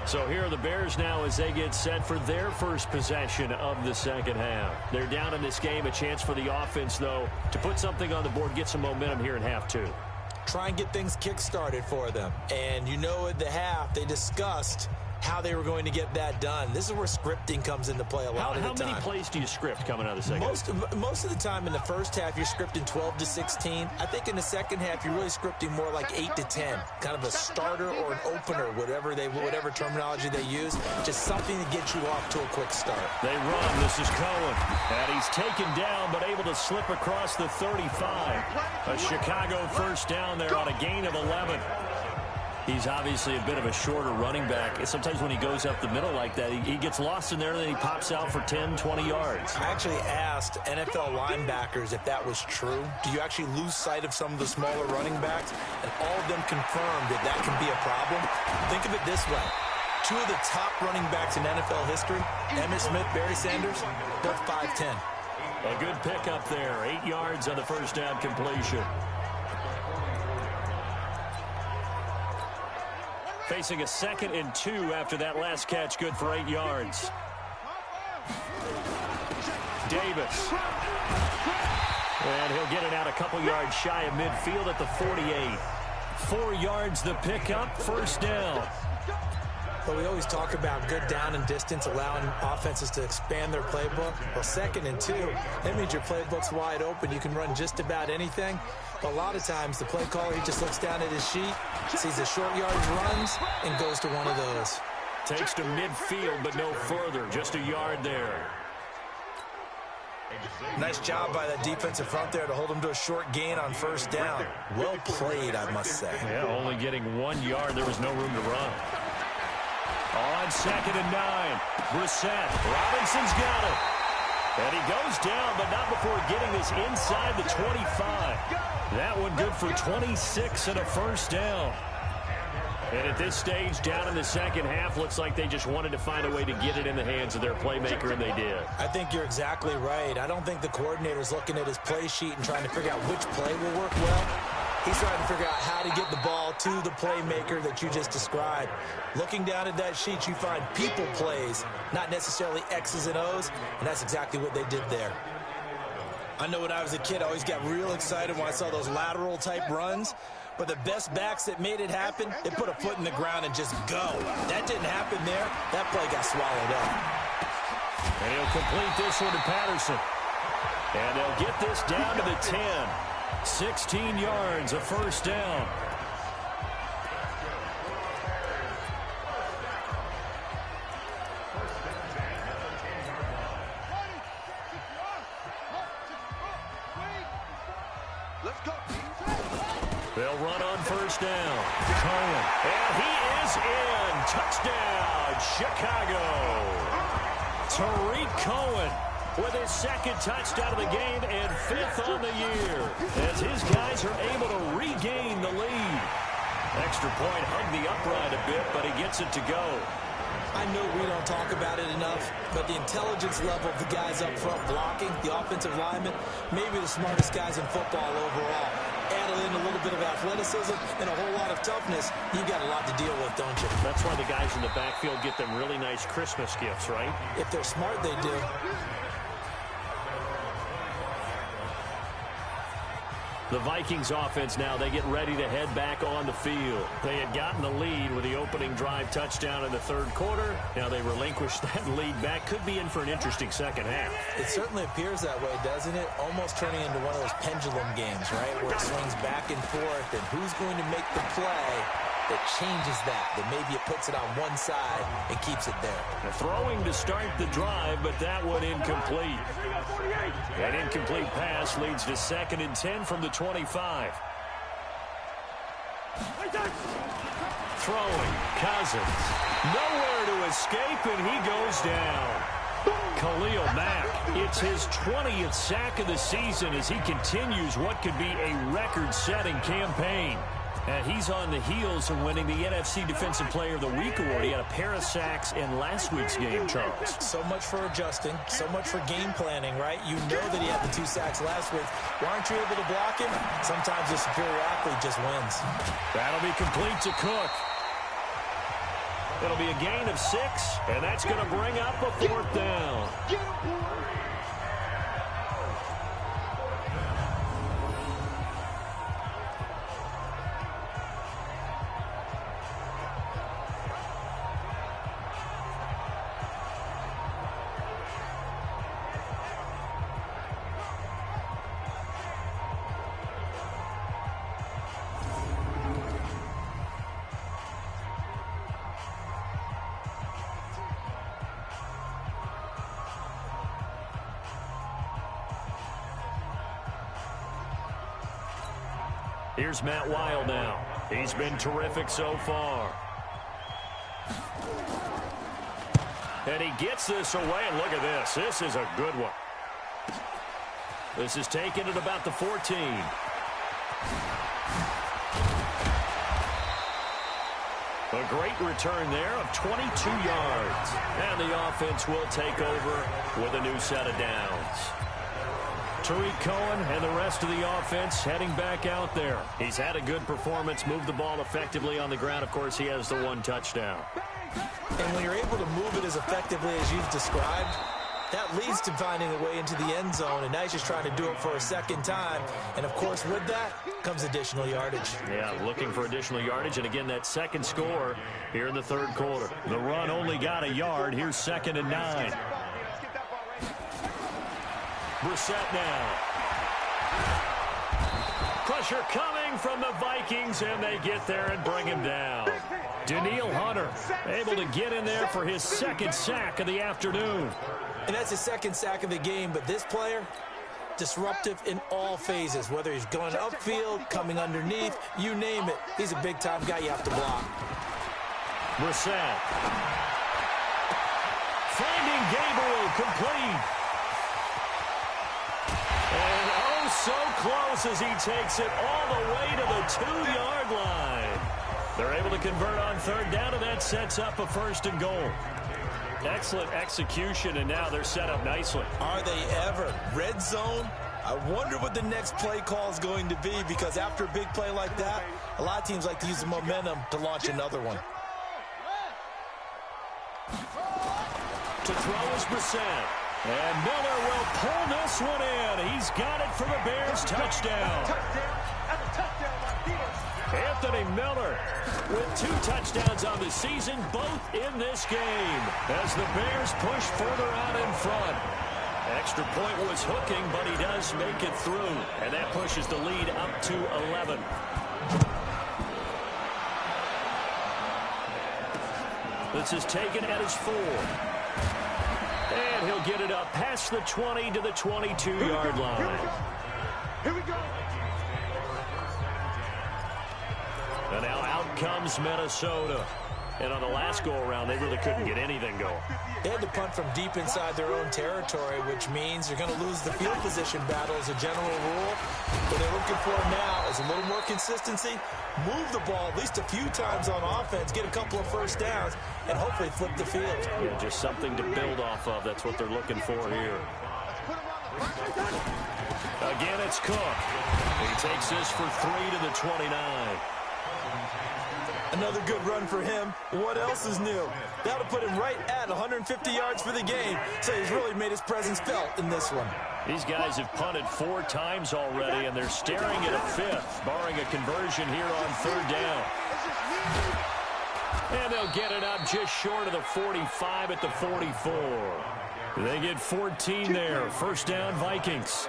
So here are the Bears now as they get set for their first possession of the second half. They're down in this game. A chance for the offense, though, to put something on the board, get some momentum here in half 2. Try and get things kick-started for them. And you know, at the half, they discussed how they were going to get that done. This is where scripting comes into play a lot of the time. How many plays do you script coming out of the second half? Most of the time in the first half, you're scripting 12 to 16. I think in the second half, you're really scripting more like 8 to 10. Kind of a starter or an opener, whatever terminology they use. Just something to get you off to a quick start. They run. This is Cohen. And he's taken down, but able to slip across the 35. A Chicago first down there on a gain of 11. He's obviously a bit of a shorter running back. Sometimes when he goes up the middle like that, he gets lost in there, and then he pops out for 10, 20 yards. I actually asked NFL linebackers if that was true. Do you actually lose sight of some of the smaller running backs? And all of them confirmed that that can be a problem. Think of it this way. 2 of the top running backs in NFL history, Emmitt Smith, Barry Sanders, both 5'10". A good pickup there. 8 yards on the first down completion. Facing a 2nd and 2 after that last catch, good for 8 yards. Davis. And he'll get it out a couple yards shy of midfield at the 48. 4 yards the pickup, first down. But we always talk about good down and distance, allowing offenses to expand their playbook. Well, 2nd and 2, that means your playbook's wide open. You can run just about anything. But a lot of times, the play caller, he just looks down at his sheet, sees the short yardage runs, and goes to one of those. Takes to midfield, but no further. Just a yard there. Nice job by that defensive front there to hold him to a short gain on first down. Well played, I must say. Yeah, only getting 1 yard. There was no room to run. On 2nd and 9, Brissett. Robinson's got it. And he goes down, but not before getting this inside the 25. That one good for 26 and a first down. And at this stage, down in the second half, looks like they just wanted to find a way to get it in the hands of their playmaker, and they did. I think you're exactly right. I don't think the coordinator's looking at his play sheet and trying to figure out which play will work well. He's trying to figure out how to get the ball to the playmaker that you just described. Looking down at that sheet, you find people plays, not necessarily X's and O's, and that's exactly what they did there. I know when I was a kid, I always got real excited when I saw those lateral-type runs, but the best backs that made it happen, they put a foot in the ground and just go. That didn't happen there. That play got swallowed up. And he'll complete this one to Patterson. And they'll get this down to the 10. 16 yards, a first down. They'll run on first down. Cohen. And he is in. Touchdown, Chicago. Tariq Cohen with his second touchdown of the game and 5th on the year, as his guys are able to regain the lead. Extra point hugged the upright a bit, but he gets it to go. I know we don't talk about it enough, but the intelligence level of the guys up front blocking, the offensive linemen, maybe the smartest guys in football overall. Add in a little bit of athleticism and a whole lot of toughness, you've got a lot to deal with, don't you? That's why the guys in the backfield get them really nice Christmas gifts, right? If they're smart, they do. The Vikings offense now, they get ready to head back on the field. They had gotten the lead with the opening drive touchdown in the third quarter. Now they relinquish that lead back. Could be in for an interesting second half. It certainly appears that way, doesn't it? Almost turning into one of those pendulum games, right? Where it swings back and forth, and who's going to make the play that changes that maybe it puts it on one side and keeps it there. They're throwing to start the drive, but that one incomplete. An incomplete pass leads to 2nd and 10 from the 25. Throwing, Cousins. Nowhere to escape, and he goes down. Khalil Mack, it's his 20th sack of the season as he continues what could be a record-setting campaign. And he's on the heels of winning the NFC Defensive Player of the Week award. He had a pair of sacks in last week's game, Charles. So much for adjusting, so much for game planning, right? You know that he had the 2 sacks last week. Why aren't you able to block him? Sometimes the superior athlete just wins. That'll be complete to Cook. It'll be a gain of 6, and that's going to bring up a 4th down. Here's Matt Wild now. He's been terrific so far. And he gets this away, and look at this. This is a good one. This is taken at about the 14. A great return there of 22 yards. And the offense will take over with a new set of downs. Tariq Cohen and the rest of the offense heading back out there. He's had a good performance, moved the ball effectively on the ground. Of course, he has the 1 touchdown. And when you're able to move it as effectively as you've described, that leads to finding a way into the end zone, and now he's just trying to do it for a second time. And, of course, with that comes additional yardage. Yeah, looking for additional yardage, and, again, that second score here in the third quarter. The run only got a yard. Here's 2nd and 9. Brissett now. Pressure coming from the Vikings, and they get there and bring him down. Danielle Hunter able to get in there for his 2nd sack of the afternoon. And that's his 2nd sack of the game, but this player, disruptive in all phases, whether he's going upfield, coming underneath, you name it. He's a big-time guy you have to block. Brissett. Finding Gabriel complete. And oh, so close as he takes it all the way to the 2-yard line. They're able to convert on 3rd down, and that sets up a 1st and goal. Excellent execution, and now they're set up nicely. Are they ever? Red zone? I wonder what the next play call is going to be, because after a big play like that, a lot of teams like to use the momentum to launch another one. To throw is Brissett. And Miller will pull this one in. He's got it for the Bears touchdown. Anthony Miller with 2 touchdowns on the season, both in this game, as the Bears push further out in front. Extra point was hooking, but he does make it through, and that pushes the lead up to 11. This is taken at his 4. And he'll get it up past the 20 to the 22-yard line. Here we go. And now out comes Minnesota. And on the last go-around, they really couldn't get anything going. They had to punt from deep inside their own territory, which means you're going to lose the field position battle as a general rule. What they're looking for now is a little more consistency, move the ball at least a few times on offense, get a couple of first downs, and hopefully flip the field. Yeah, just something to build off of. That's what they're looking for here. Again, it's Cook. He takes this for 3 to the 29. Another good run for him. What else is new? That'll put him right at 150 yards for the game, so he's really made his presence felt in this one. These guys have punted 4 times already, and they're staring at a 5th, barring a conversion here on 3rd down. And they'll get it up just short of the 45 at the 44. They get 14 there. First down, Vikings.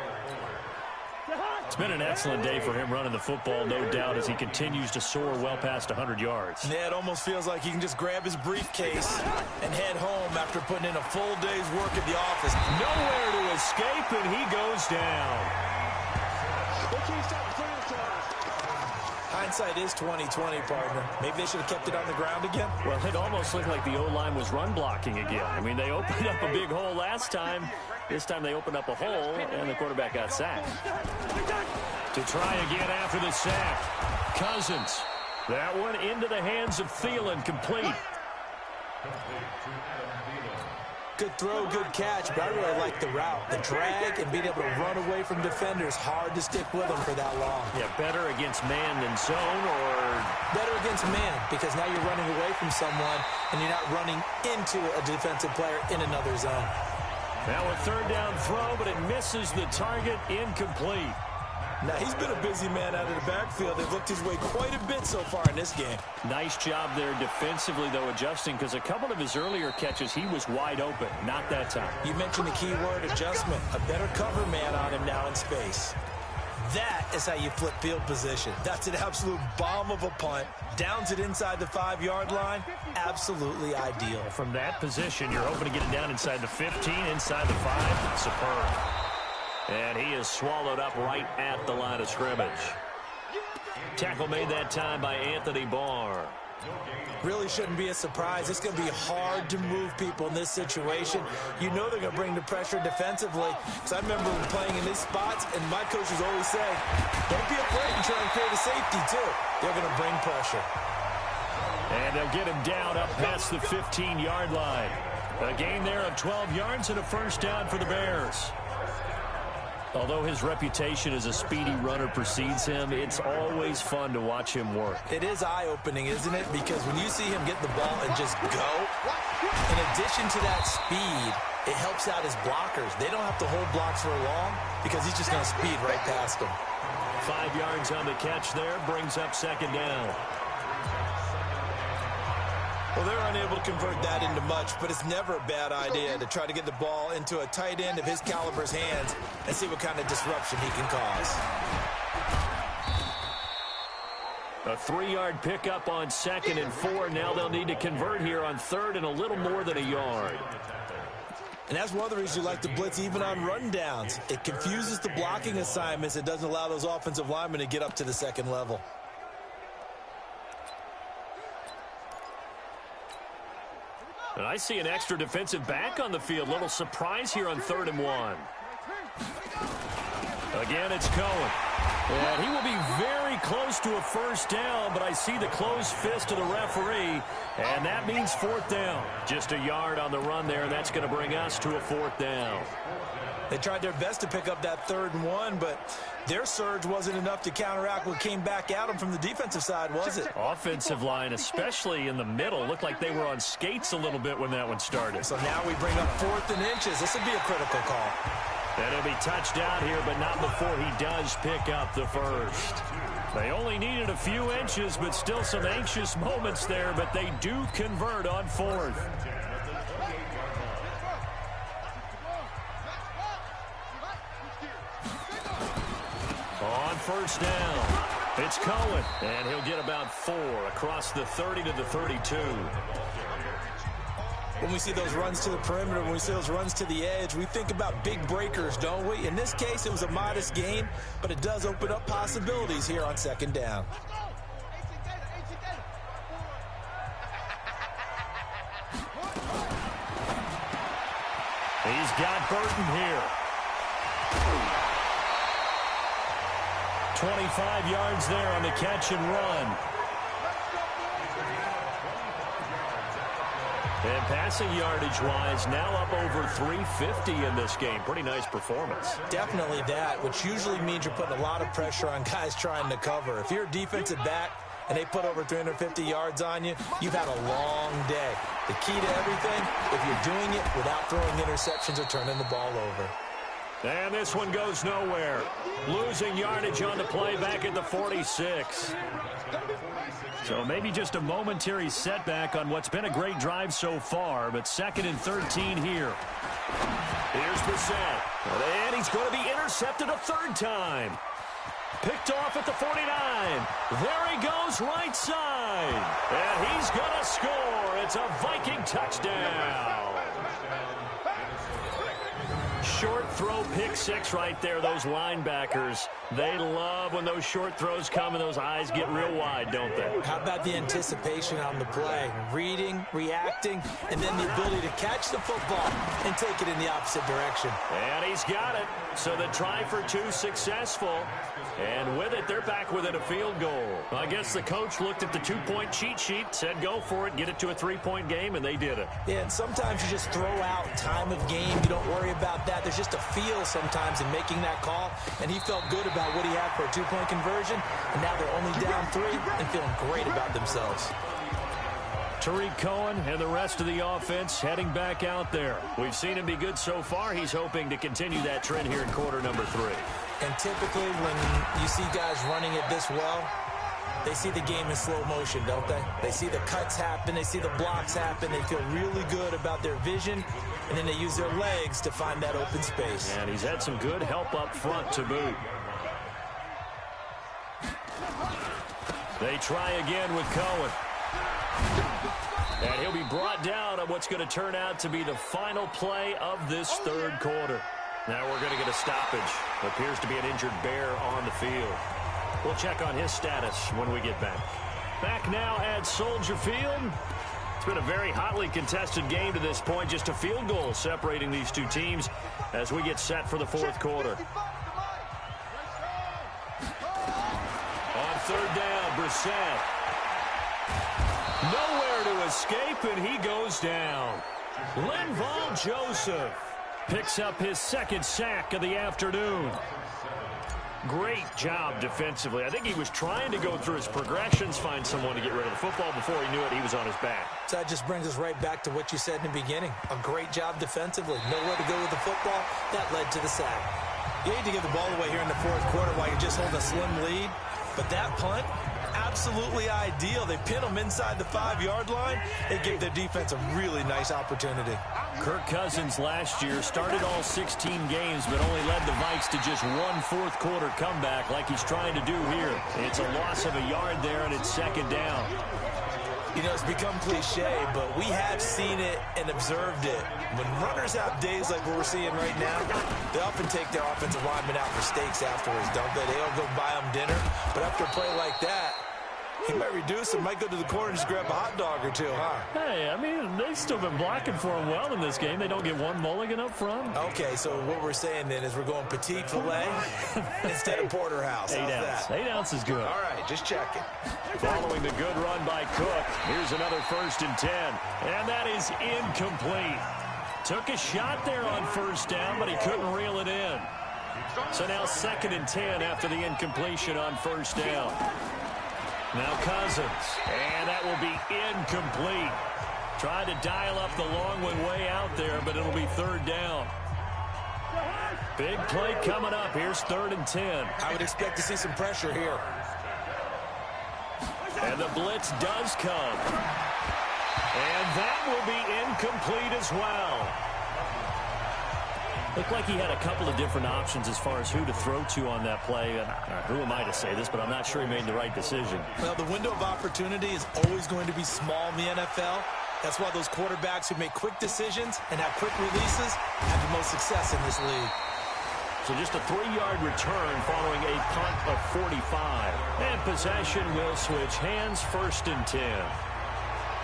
It's been an excellent day for him running the football, no doubt, as he continues to soar well past 100 yards. Yeah, it almost feels like he can just grab his briefcase and head home after putting in a full day's work at the office. Nowhere to escape, and he goes down. Hindsight is 20/20, partner. Maybe they should have kept it on the ground again. Well, it almost looked like the O-line was run blocking again. I mean, they opened up a big hole last time. This time they opened up a hole, and the quarterback got sacked. To try again after the sack, Cousins. That one into the hands of Thielen, complete. Good throw, good catch, but I really like the route. The drag and being able to run away from defenders, hard to stick with them for that long. Yeah, better against man than zone, or better against man, because now you're running away from someone and you're not running into a defensive player in another zone. Now a 3rd down throw, but it misses the target, incomplete. Now, he's been a busy man out of the backfield. They've looked his way quite a bit so far in this game. Nice job there defensively, though, adjusting, because a couple of his earlier catches, he was wide open. Not that time. You mentioned the key word, adjustment. A better cover man on him now in space. That is how you flip field position. That's an absolute bomb of a punt. Downs it inside the 5-yard line. Absolutely ideal. From that position, you're hoping to get it down inside the 15, inside the 5. Superb. And he is swallowed up right at the line of scrimmage. Tackle made that time by Anthony Barr. Really shouldn't be a surprise. It's going to be hard to move people in this situation. You know they're going to bring the pressure defensively. Because I remember playing in these spots, and my coaches always say, don't be afraid to try and create a safety, too. They're going to bring pressure. And they'll get him down up past the 15-yard line. A gain there of 12 yards and a first down for the Bears. Although his reputation as a speedy runner precedes him, it's always fun to watch him work. It is eye-opening, isn't it? Because when you see him get the ball and just go, in addition to that speed, it helps out his blockers. They don't have to hold blocks for long because he's just going to speed right past them. 5 yards on the catch there, brings up 2nd down. Well, they're unable to convert that into much, but it's never a bad idea to try to get the ball into a tight end of his caliber's hands and see what kind of disruption he can cause. A 3-yard pickup on 2nd and 4. Now they'll need to convert here on 3rd and a little more than a yard. And that's one of the reasons you like to blitz even on rundowns. It confuses the blocking assignments. It doesn't allow those offensive linemen to get up to the 2nd level. And I see an extra defensive back on the field. Little surprise here on 3rd and 1. Again, it's Cohen. And he will be very close to a first down, but I see the closed fist of the referee, and that means 4th down. Just a yard on the run there, and that's going to bring us to a 4th down. They tried their best to pick up that 3rd and 1, but their surge wasn't enough to counteract what came back at them from the defensive side, was it? Offensive line, especially in the middle, looked like they were on skates a little bit when that one started. So now we bring up 4th and inches. This would be a critical call. And he'll be touched down here, but not before he does pick up the first. They only needed a few inches, but still some anxious moments there, but they do convert on 4th. On first down, it's Cohen, and he'll get about 4 across the 30 to the 32. When we see those runs to the perimeter, when we see those runs to the edge, we think about big breakers, don't we? In this case, it was a modest gain, but it does open up possibilities here on 2nd down. He's got Burton here. 25 yards there on the catch and run. And passing yardage-wise, now up over 350 in this game. Pretty nice performance. Definitely that, which usually means you're putting a lot of pressure on guys trying to cover. If you're a defensive back and they put over 350 yards on you, you've had a long day. The key to everything, if you're doing it without throwing interceptions or turning the ball over. And this one goes nowhere. Losing yardage on the play back at the 46. So maybe just a momentary setback on what's been a great drive so far, but 2nd and 13 here. Here's Brissett. And he's going to be intercepted a 3rd time. Picked off at the 49. There he goes, right side. And he's going to score. It's a Viking touchdown. Short throw, pick 6 right there. Those linebackers, they love when those short throws come and those eyes get real wide, don't they? How about the anticipation on the play? Reading, reacting, and then the ability to catch the football and take it in the opposite direction. And he's got it. So the try for 2 successful. And with it, they're back within a field goal. I guess the coach looked at the 2-point cheat sheet, said go for it, get it to a 3-point game, and they did it. Yeah, and sometimes you just throw out time of game. You don't worry about that. There's just a feel sometimes in making that call, and he felt good about what he had for a 2-point conversion, and now they're only down 3 and feeling great about themselves. Tariq Cohen and the rest of the offense heading back out there. We've seen him be good so far. He's hoping to continue that trend here in quarter number 3. And typically when you see guys running it this well, they see the game in slow motion, don't they? They see the cuts happen. They see the blocks happen. They feel really good about their vision, and then they use their legs to find that open space. And he's had some good help up front to boot. They try again with Cohen. And he'll be brought down on what's going to turn out to be the final play of this 3rd quarter. Now we're going to get a stoppage. Appears to be an injured Bear on the field. We'll check on his status when we get back. Back now at Soldier Field. It's been a very hotly contested game to this point. Just a field goal separating these two teams as we get set for the 4th quarter. On 3rd down, Brissett. Nowhere to escape, and he goes down. Linval Joseph picks up his 2nd sack of the afternoon. Great job defensively. I think he was trying to go through his progressions, find someone to get rid of the football. Before he knew it, he was on his back. So that just brings us right back to what you said in the beginning. A great job defensively. Nowhere to go with the football. That led to the sack. You hate to give the ball away here in the 4th quarter while you're just holding a slim lead. But that punt, absolutely ideal. They pin them inside the 5-yard line. They give their defense a really nice opportunity. Kirk Cousins last year started all 16 games, but only led the Vikes to just 1 4th quarter comeback like he's trying to do here. It's a loss of a yard there, and it's 2nd down. You know, it's become cliche, but we have seen it and observed it. When runners have days like what we're seeing right now, they often take their offensive linemen out for steaks afterwards, don't they? They don't go buy them dinner. But after a play like that, he might reduce and might go to the corner and just grab a hot dog or 2, huh? Hey, I mean, they've still been blocking for him well in this game. They don't get one mulligan up front. Okay, so what we're saying then is we're going petite filet instead of porterhouse. 8 ounce. 8 ounce is good. All right, just checking. Following the good run by Cook, here's another 1st and 10. And that is incomplete. Took a shot there on 1st down, but he couldn't reel it in. So now 2nd and 10 after the incompletion on 1st down. Now Cousins, and that will be incomplete. Tried to dial up the long one way out there, but it'll be 3rd down. Big play coming up. Here's 3rd and 10. I would expect to see some pressure here. And the blitz does come. And that will be incomplete as well. Looked like he had a couple of different options as far as who to throw to on that play. Who am I to say this, but I'm not sure he made the right decision. Well, the window of opportunity is always going to be small in the NFL. That's why those quarterbacks who make quick decisions and have quick releases have the most success in this league. So just a 3-yard return following a punt of 45. And possession will switch hands, 1st and 10.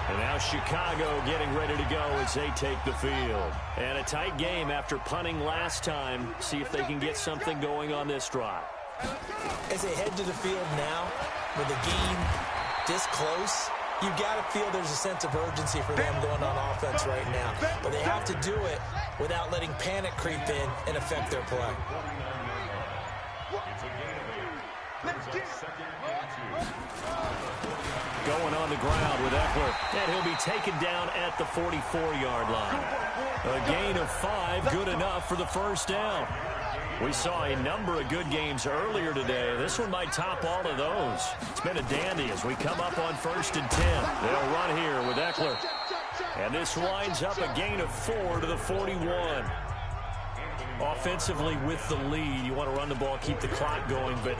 And now Chicago getting ready to go as they take the field. And a tight game after punting last time. See if they can get something going on this drive. As they head to the field now, with the game this close, you got to feel there's a sense of urgency for them going on offense right now. But they have to do it without letting panic creep in and affect their play. Going on the ground with Eckler, and he'll be taken down at the 44-yard line. A gain of 5, good enough for the first down. We saw a number of good games earlier today. This one might top all of those. It's been a dandy as we come up on 1st and 10. They'll run here with Eckler. And this winds up a gain of 4 to the 41. Offensively with the lead, you want to run the ball, keep the clock going, but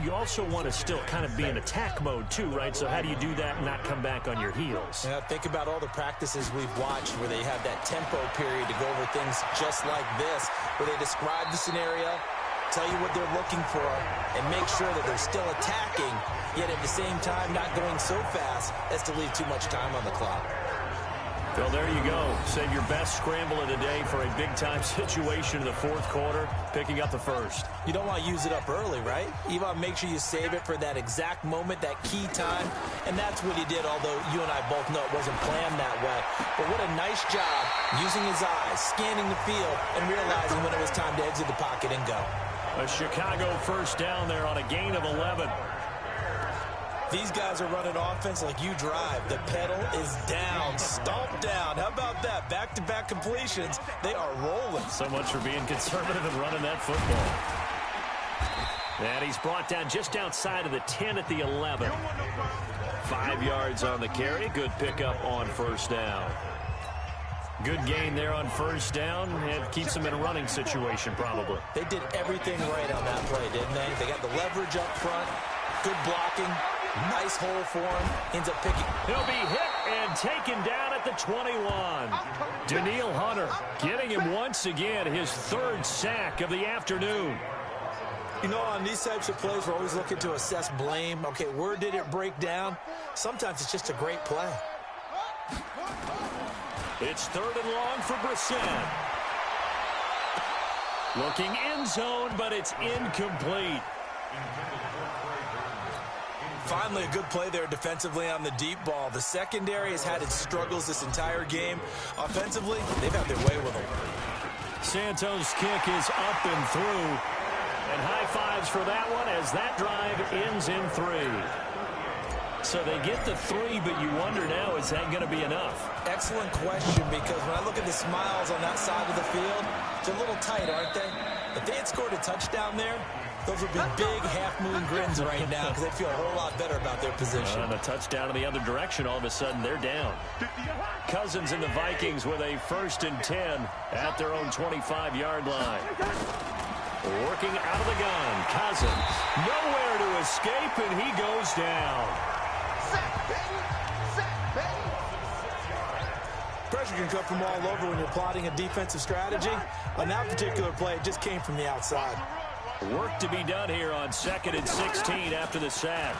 you also want to still kind of be in attack mode too, right? So how do you do that and not come back on your heels? Yeah, think about all the practices we've watched where they have that tempo period to go over things just like this, where they describe the scenario, tell you what they're looking for, and make sure that they're still attacking, yet at the same time not going so fast as to leave too much time on the clock. Well, there you go. Save your best scramble of the day for a big-time situation in the 4th quarter, picking up the first. You don't want to use it up early, right? You want to make sure you save it for that exact moment, that key time, and that's what he did, although you and I both know it wasn't planned that way. But what a nice job using his eyes, scanning the field, and realizing when it was time to exit the pocket and go. A Chicago first down there on a gain of 11. These guys are running offense like you drive. The pedal is down, stomped down. How about that? Back-to-back completions. They are rolling. So much for being conservative and running that football. And he's brought down just outside of the 10 at the 11. 5 yards on the carry. Good pickup on first down. Good gain there on first down. It keeps them in a running situation probably. They did everything right on that play, didn't they? They got the leverage up front. Good blocking. Nice hole for him. Ends up picking. He'll be hit and taken down at the 21. Danielle Hunter getting him once again, his 3rd sack of the afternoon. You know, on these types of plays, we're always looking to assess blame. Okay, where did it break down? Sometimes it's just a great play. It's 3rd and long for Brissett. Looking end zone, but it's incomplete. Finally, a good play there defensively on the deep ball. The secondary has had its struggles this entire game. Offensively, they've had their way with them. Santos' kick is up and through. And high fives for that one as that drive ends in 3. So they get the 3, but you wonder now, is that going to be enough? Excellent question, because when I look at the smiles on that side of the field, they're a little tight, aren't they? If they had scored a touchdown there, those would be big half-moon grins right now because they feel a whole lot better about their position. And a touchdown in the other direction, all of a sudden they're down. Cousins and the Vikings with a 1st and 10 at their own 25-yard line. Working out of the gun, Cousins. Nowhere to escape, and he goes down. Pressure can come from all over when you're plotting a defensive strategy. On that particular play, it just came from the outside. Work to be done here on 2nd and 16 after the sack.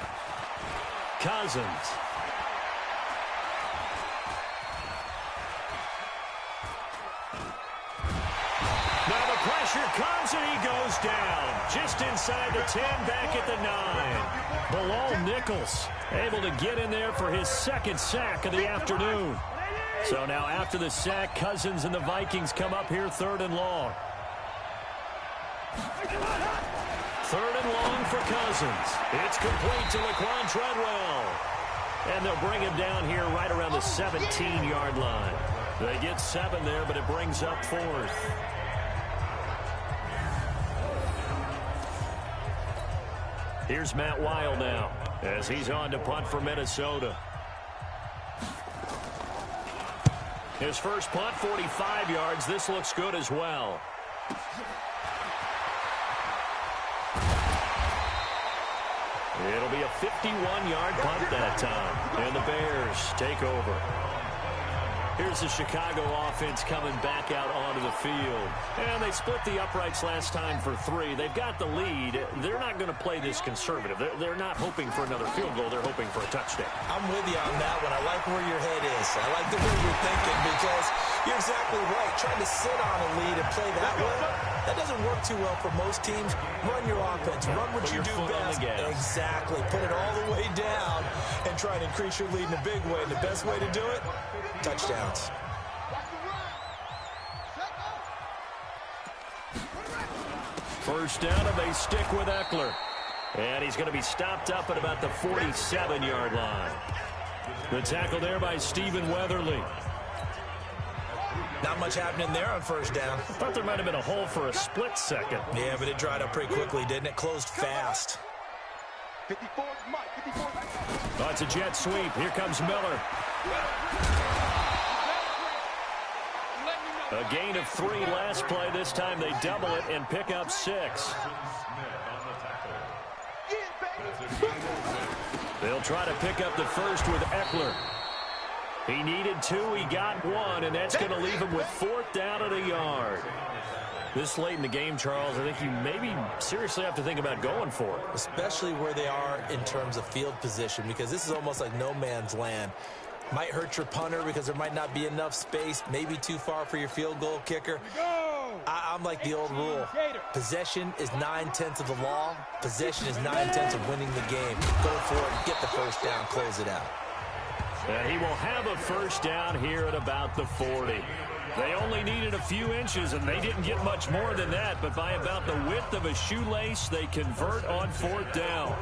Cousins. Now the pressure comes and he goes down. Just inside the 10, back at the 9. Bilal Nichols able to get in there for his 2nd sack of the afternoon. So now after the sack, Cousins and the Vikings come up here 3rd and long. 3rd and long for Cousins. It's complete to Laquan Treadwell. And they'll bring him down here right around the 17-yard line. They get 7 there, but it brings up 4th. Here's Matt Weil now as he's on to punt for Minnesota. His first punt, 45 yards. This looks good as well. It'll be a 51-yard punt that time. And the Bears take over. Here's the Chicago offense coming back out onto the field. And they split the uprights last time for 3. They've got the lead. They're not going to play this conservative. They're not hoping for another field goal. They're hoping for a touchdown. I'm with you on that one. I like where your head is. I like the way you're thinking because you're exactly right. Trying to sit on a lead and play that way, that doesn't work too well for most teams. Run your offense. Run what you do best. Exactly. Put it all the way down and try and increase your lead in a big way. And the best way to do it, touchdowns. First down, and they stick with Eckler. And he's going to be stopped up at about the 47-yard line. The tackle there by Stephen Weatherly. Not much happening there on first down. I thought there might have been a hole for a split second. Yeah, but it dried up pretty quickly, didn't it? Closed fast. 54, Mike, 54. Oh, it's a jet sweep. Here comes Miller. A gain of 3 last play. This time they double it and pick up 6. They'll try to pick up the first with Eckler. He needed 2. He got 1, and that's going to leave him with 4th down and a yard. This late in the game, Charles, I think you maybe seriously have to think about going for it. Especially where they are in terms of field position, because this is almost like no man's land. Might hurt your punter because there might not be enough space, maybe too far for your field goal kicker. I'm like the old rule. Possession is 9/10 of the law. Possession is 9/10 of winning the game. Go for it, get the first down, close it out. And he will have a first down here at about the 40. They only needed a few inches, and they didn't get much more than that, but by about the width of a shoelace, they convert on 4th down.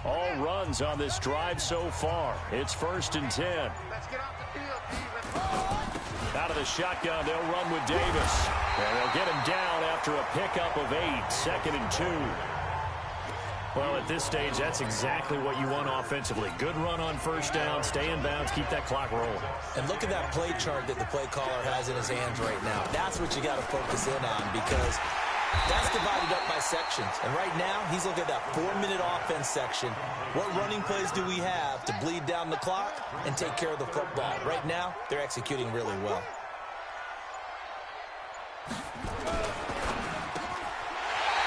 All runs on this drive so far. It's 1st and 10. Out of the shotgun, they'll run with Davis. And they'll get him down after a pickup of 8, 2nd and 2. Well, at this stage, that's exactly what you want offensively. Good run on first down, stay in bounds, keep that clock rolling. And look at that play chart that the play caller has in his hands right now. That's what you got to focus in on because that's divided up by sections. And right now, he's looking at that 4-minute offense section. What running plays do we have to bleed down the clock and take care of the football? Right now, they're executing really well.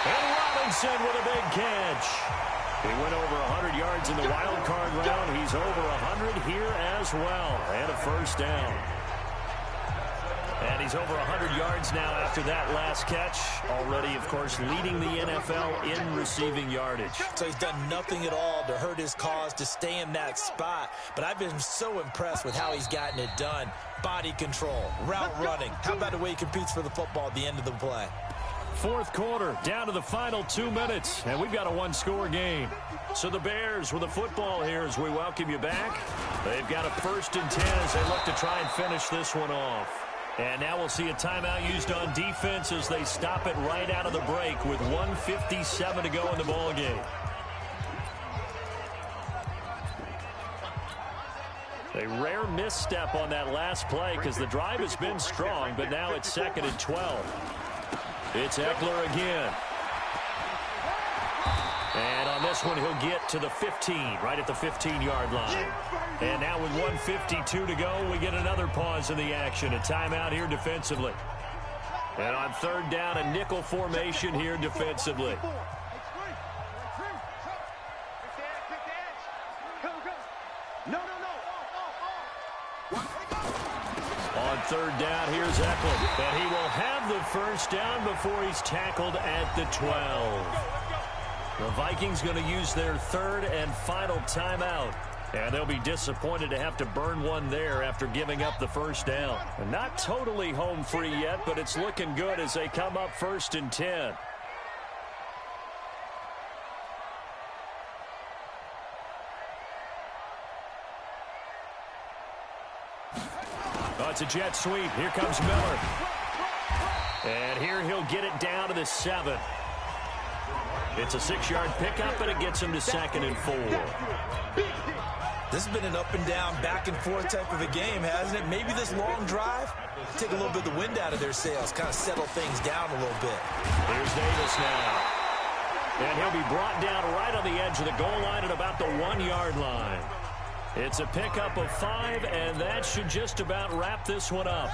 And Robinson with a big catch. He went over 100 yards in the wild card round. He's over 100 here as well. And a first down. And he's over 100 yards now after that last catch. Already, of course, leading the NFL in receiving yardage. So he's done nothing at all to hurt his cause, to stay in that spot. But I've been so impressed with how he's gotten it done. Body control, route running. How about the way he competes for the football at the end of the play? 4th quarter, down to the final 2 minutes, and we've got a 1-score game. So the Bears with the football here as we welcome you back. They've got a 1st and 10 as they look to try and finish this one off. And now we'll see a timeout used on defense as they stop it right out of the break with 1:57 to go in the ball game. A rare misstep on that last play because the drive has been strong, but now it's 2nd and 12. It's Eckler again. And on this one, he'll get to the 15, right at the 15-yard line. And now with 1:52 to go, we get another pause in the action. A timeout here defensively. And on 3rd down, a nickel formation here defensively. On 3rd down, here's Eckler. And he will have the first down before he's tackled at the 12. The Vikings going to use their 3rd and final timeout. And they'll be disappointed to have to burn one there after giving up the first down. And not totally home free yet, but it's looking good as they come up 1st and 10. Oh, it's a jet sweep. Here comes Miller. And here he'll get it down to the 7. It's a 6-yard pickup, and it gets him to 2nd and 4. This has been an up-and-down, back-and-forth type of a game, hasn't it? Maybe this long drive, take a little bit of the wind out of their sails, kind of settle things down a little bit. Here's Davis now. And he'll be brought down right on the edge of the goal line at about the 1-yard line. It's a pickup of 5, and that should just about wrap this one up.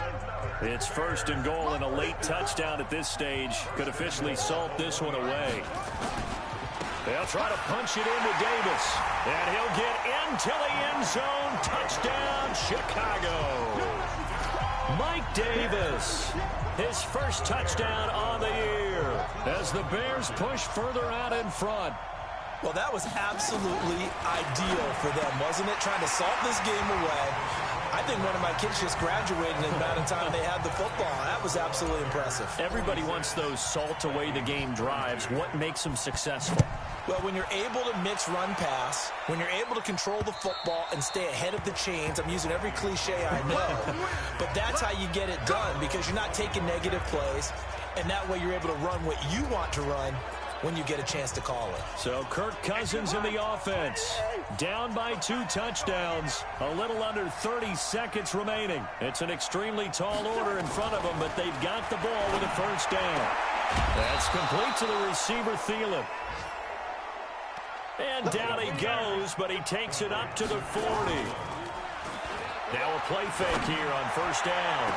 It's 1st and goal, and a late touchdown at this stage could officially salt this one away. They'll try to punch it into Davis, and he'll get into the end zone. Touchdown, Chicago. Mike Davis, his first touchdown on the year as the Bears push further out in front. Well, that was absolutely ideal for them, wasn't it? Trying to salt this game away. I think one of my kids just graduated in the amount of time they had the football. That was absolutely impressive. Everybody wants those salt-away-the-game drives. What makes them successful? Well, when you're able to mix run-pass, when you're able to control the football and stay ahead of the chains, I'm using every cliche I know, but that's how you get it done because you're not taking negative plays, and that way you're able to run what you want to run when you get a chance to call it. So Kirk Cousins in the offense, down by 2 touchdowns, a little under 30 seconds remaining. It's an extremely tall order in front of them, but they've got the ball with a 1st down. That's complete to the receiver, Thielen. And down he goes, but he takes it up to the 40. Now a play fake here on 1st down.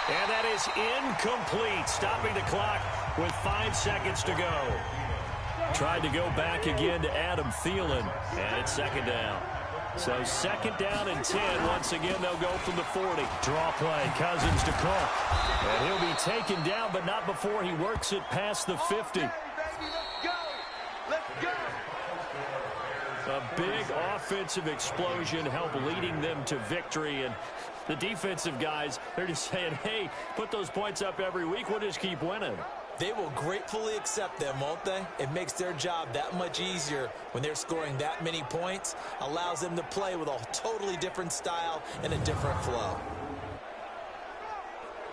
And that is incomplete, stopping the clock with 5 seconds to go. Tried to go back again to Adam Thielen, and it's 2nd down. So 2nd down and 10. Once again, they'll go from the 40. Draw play, Cousins to Cook. And he'll be taken down, but not before he works it past the 50. A big offensive explosion helped leading them to victory, and the defensive guys, they're just saying, hey, put those points up every week. We'll just keep winning. They will gratefully accept them, won't they? It makes their job that much easier when they're scoring that many points. Allows them to play with a totally different style and a different flow.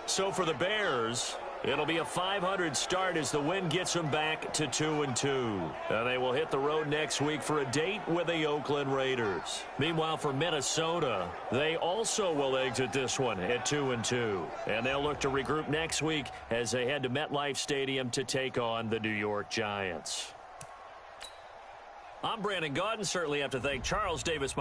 So for the Bears, it'll be a 500 start as the win gets them back to 2-2. And they will hit the road next week for a date with the Oakland Raiders. Meanwhile, for Minnesota, they also will exit this one at 2-2. And they'll look to regroup next week as they head to MetLife Stadium to take on the New York Giants. I'm Brandon Gaudin. Certainly have to thank Charles Davis.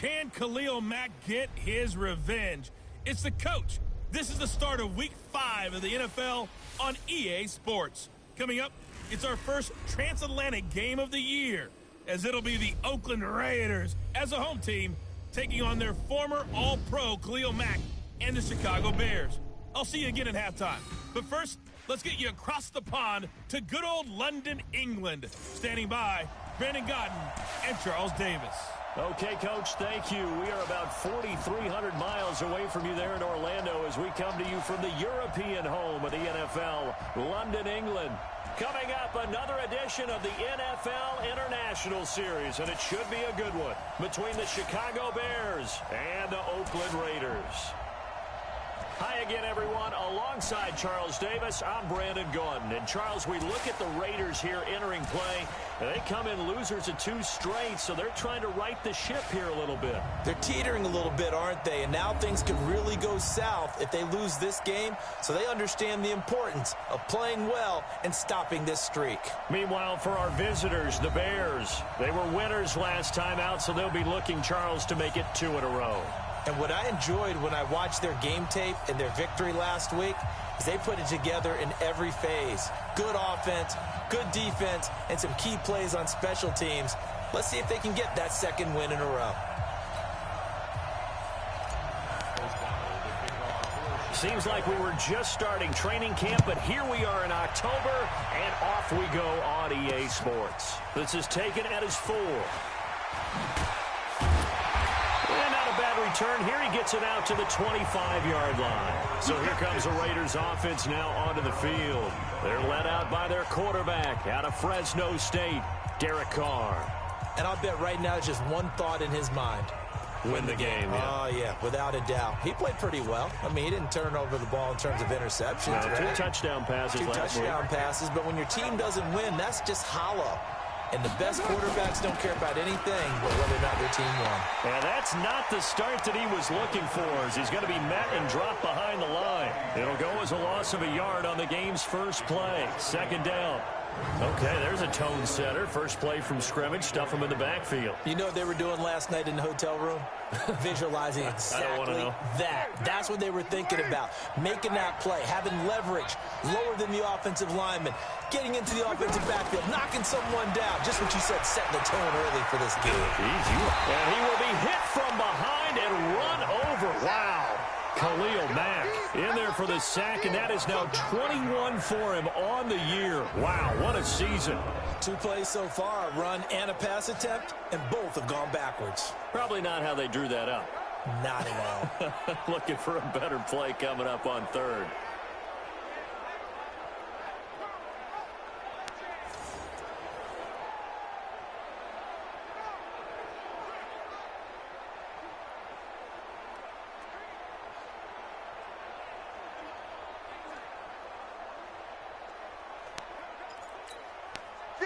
Can Khalil Mack get his revenge? It's the coach. This is the start of Week 5 of the NFL on EA Sports. Coming up, it's our first transatlantic game of the year, as it'll be the Oakland Raiders as a home team taking on their former All-Pro Khalil Mack and the Chicago Bears. I'll see you again at halftime. But first, let's get you across the pond to good old London, England. Standing by, Brandon Godden and Charles Davis. Okay, Coach, thank you. We are about 4,300 miles away from you there in Orlando as we come to you from the European home of the NFL, London, England. Coming up, another edition of the NFL International Series, and it should be a good one, between the Chicago Bears and the Oakland Raiders. Hi again, everyone. Alongside Charles Davis, I'm Brandon Gaudin. And, Charles, we look at the Raiders here entering play. They come in losers of 2 straight, so they're trying to right the ship here a little bit. They're teetering a little bit, aren't they? And now things could really go south if they lose this game, so they understand the importance of playing well and stopping this streak. Meanwhile, for our visitors, the Bears, they were winners last time out, so they'll be looking, Charles, to make it 2 in a row. And what I enjoyed when I watched their game tape and their victory last week is they put it together in every phase. Good offense, good defense, and some key plays on special teams. Let's see if they can get that 2nd win in a row. Seems like we were just starting training camp, but here we are in October, and off we go on EA Sports. This is taken at his 4. And not a bad return. Here he gets it out to the 25-yard line. So here comes the Raiders offense now onto the field. They're led out by their quarterback out of Fresno State, Derek Carr. And I'll bet right now it's just one thought in his mind. Win the game. Yeah. Oh, yeah, without a doubt. He played pretty well. I mean, he didn't turn over the ball in terms of interceptions. No, right? 2 touchdown passes last week. 2 touchdown passes, but when your team doesn't win, that's just hollow. And the best quarterbacks don't care about anything but whether or not their team won. And that's not the start that he was looking for, as he's going to be met and dropped behind the line. It'll go as a loss of a yard on the game's first play. 2nd down. Okay, there's a tone setter. First play from scrimmage. Stuff him in the backfield. You know what they were doing last night in the hotel room? Visualizing exactly that. That's what they were thinking about. Making that play, having leverage, lower than the offensive lineman, getting into the offensive backfield, knocking someone down. Just what you said, setting the tone early for this game. Easy. And he will be hit from behind and run over. Wow. Khalil Mack in there for the sack, and that is now 21 for him on the year. Wow, what a season. 2 plays so far, a run and a pass attempt, and both have gone backwards. Probably not how they drew that up. Not at all. Looking for a better play coming up on 3rd.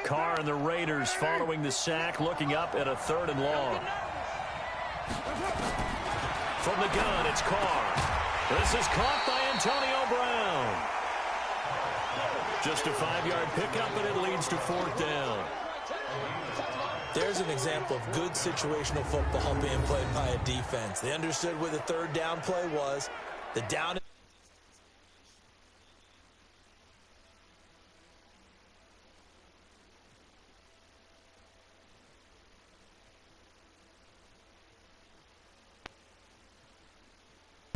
Carr and the Raiders following the sack, looking up at a 3rd and long. From the gun, it's Carr. This is caught by Antonio Brown. Just a 5-yard pickup, and it leads to 4th down. There's an example of good situational football being played by a defense. They understood where the 3rd down play was. The down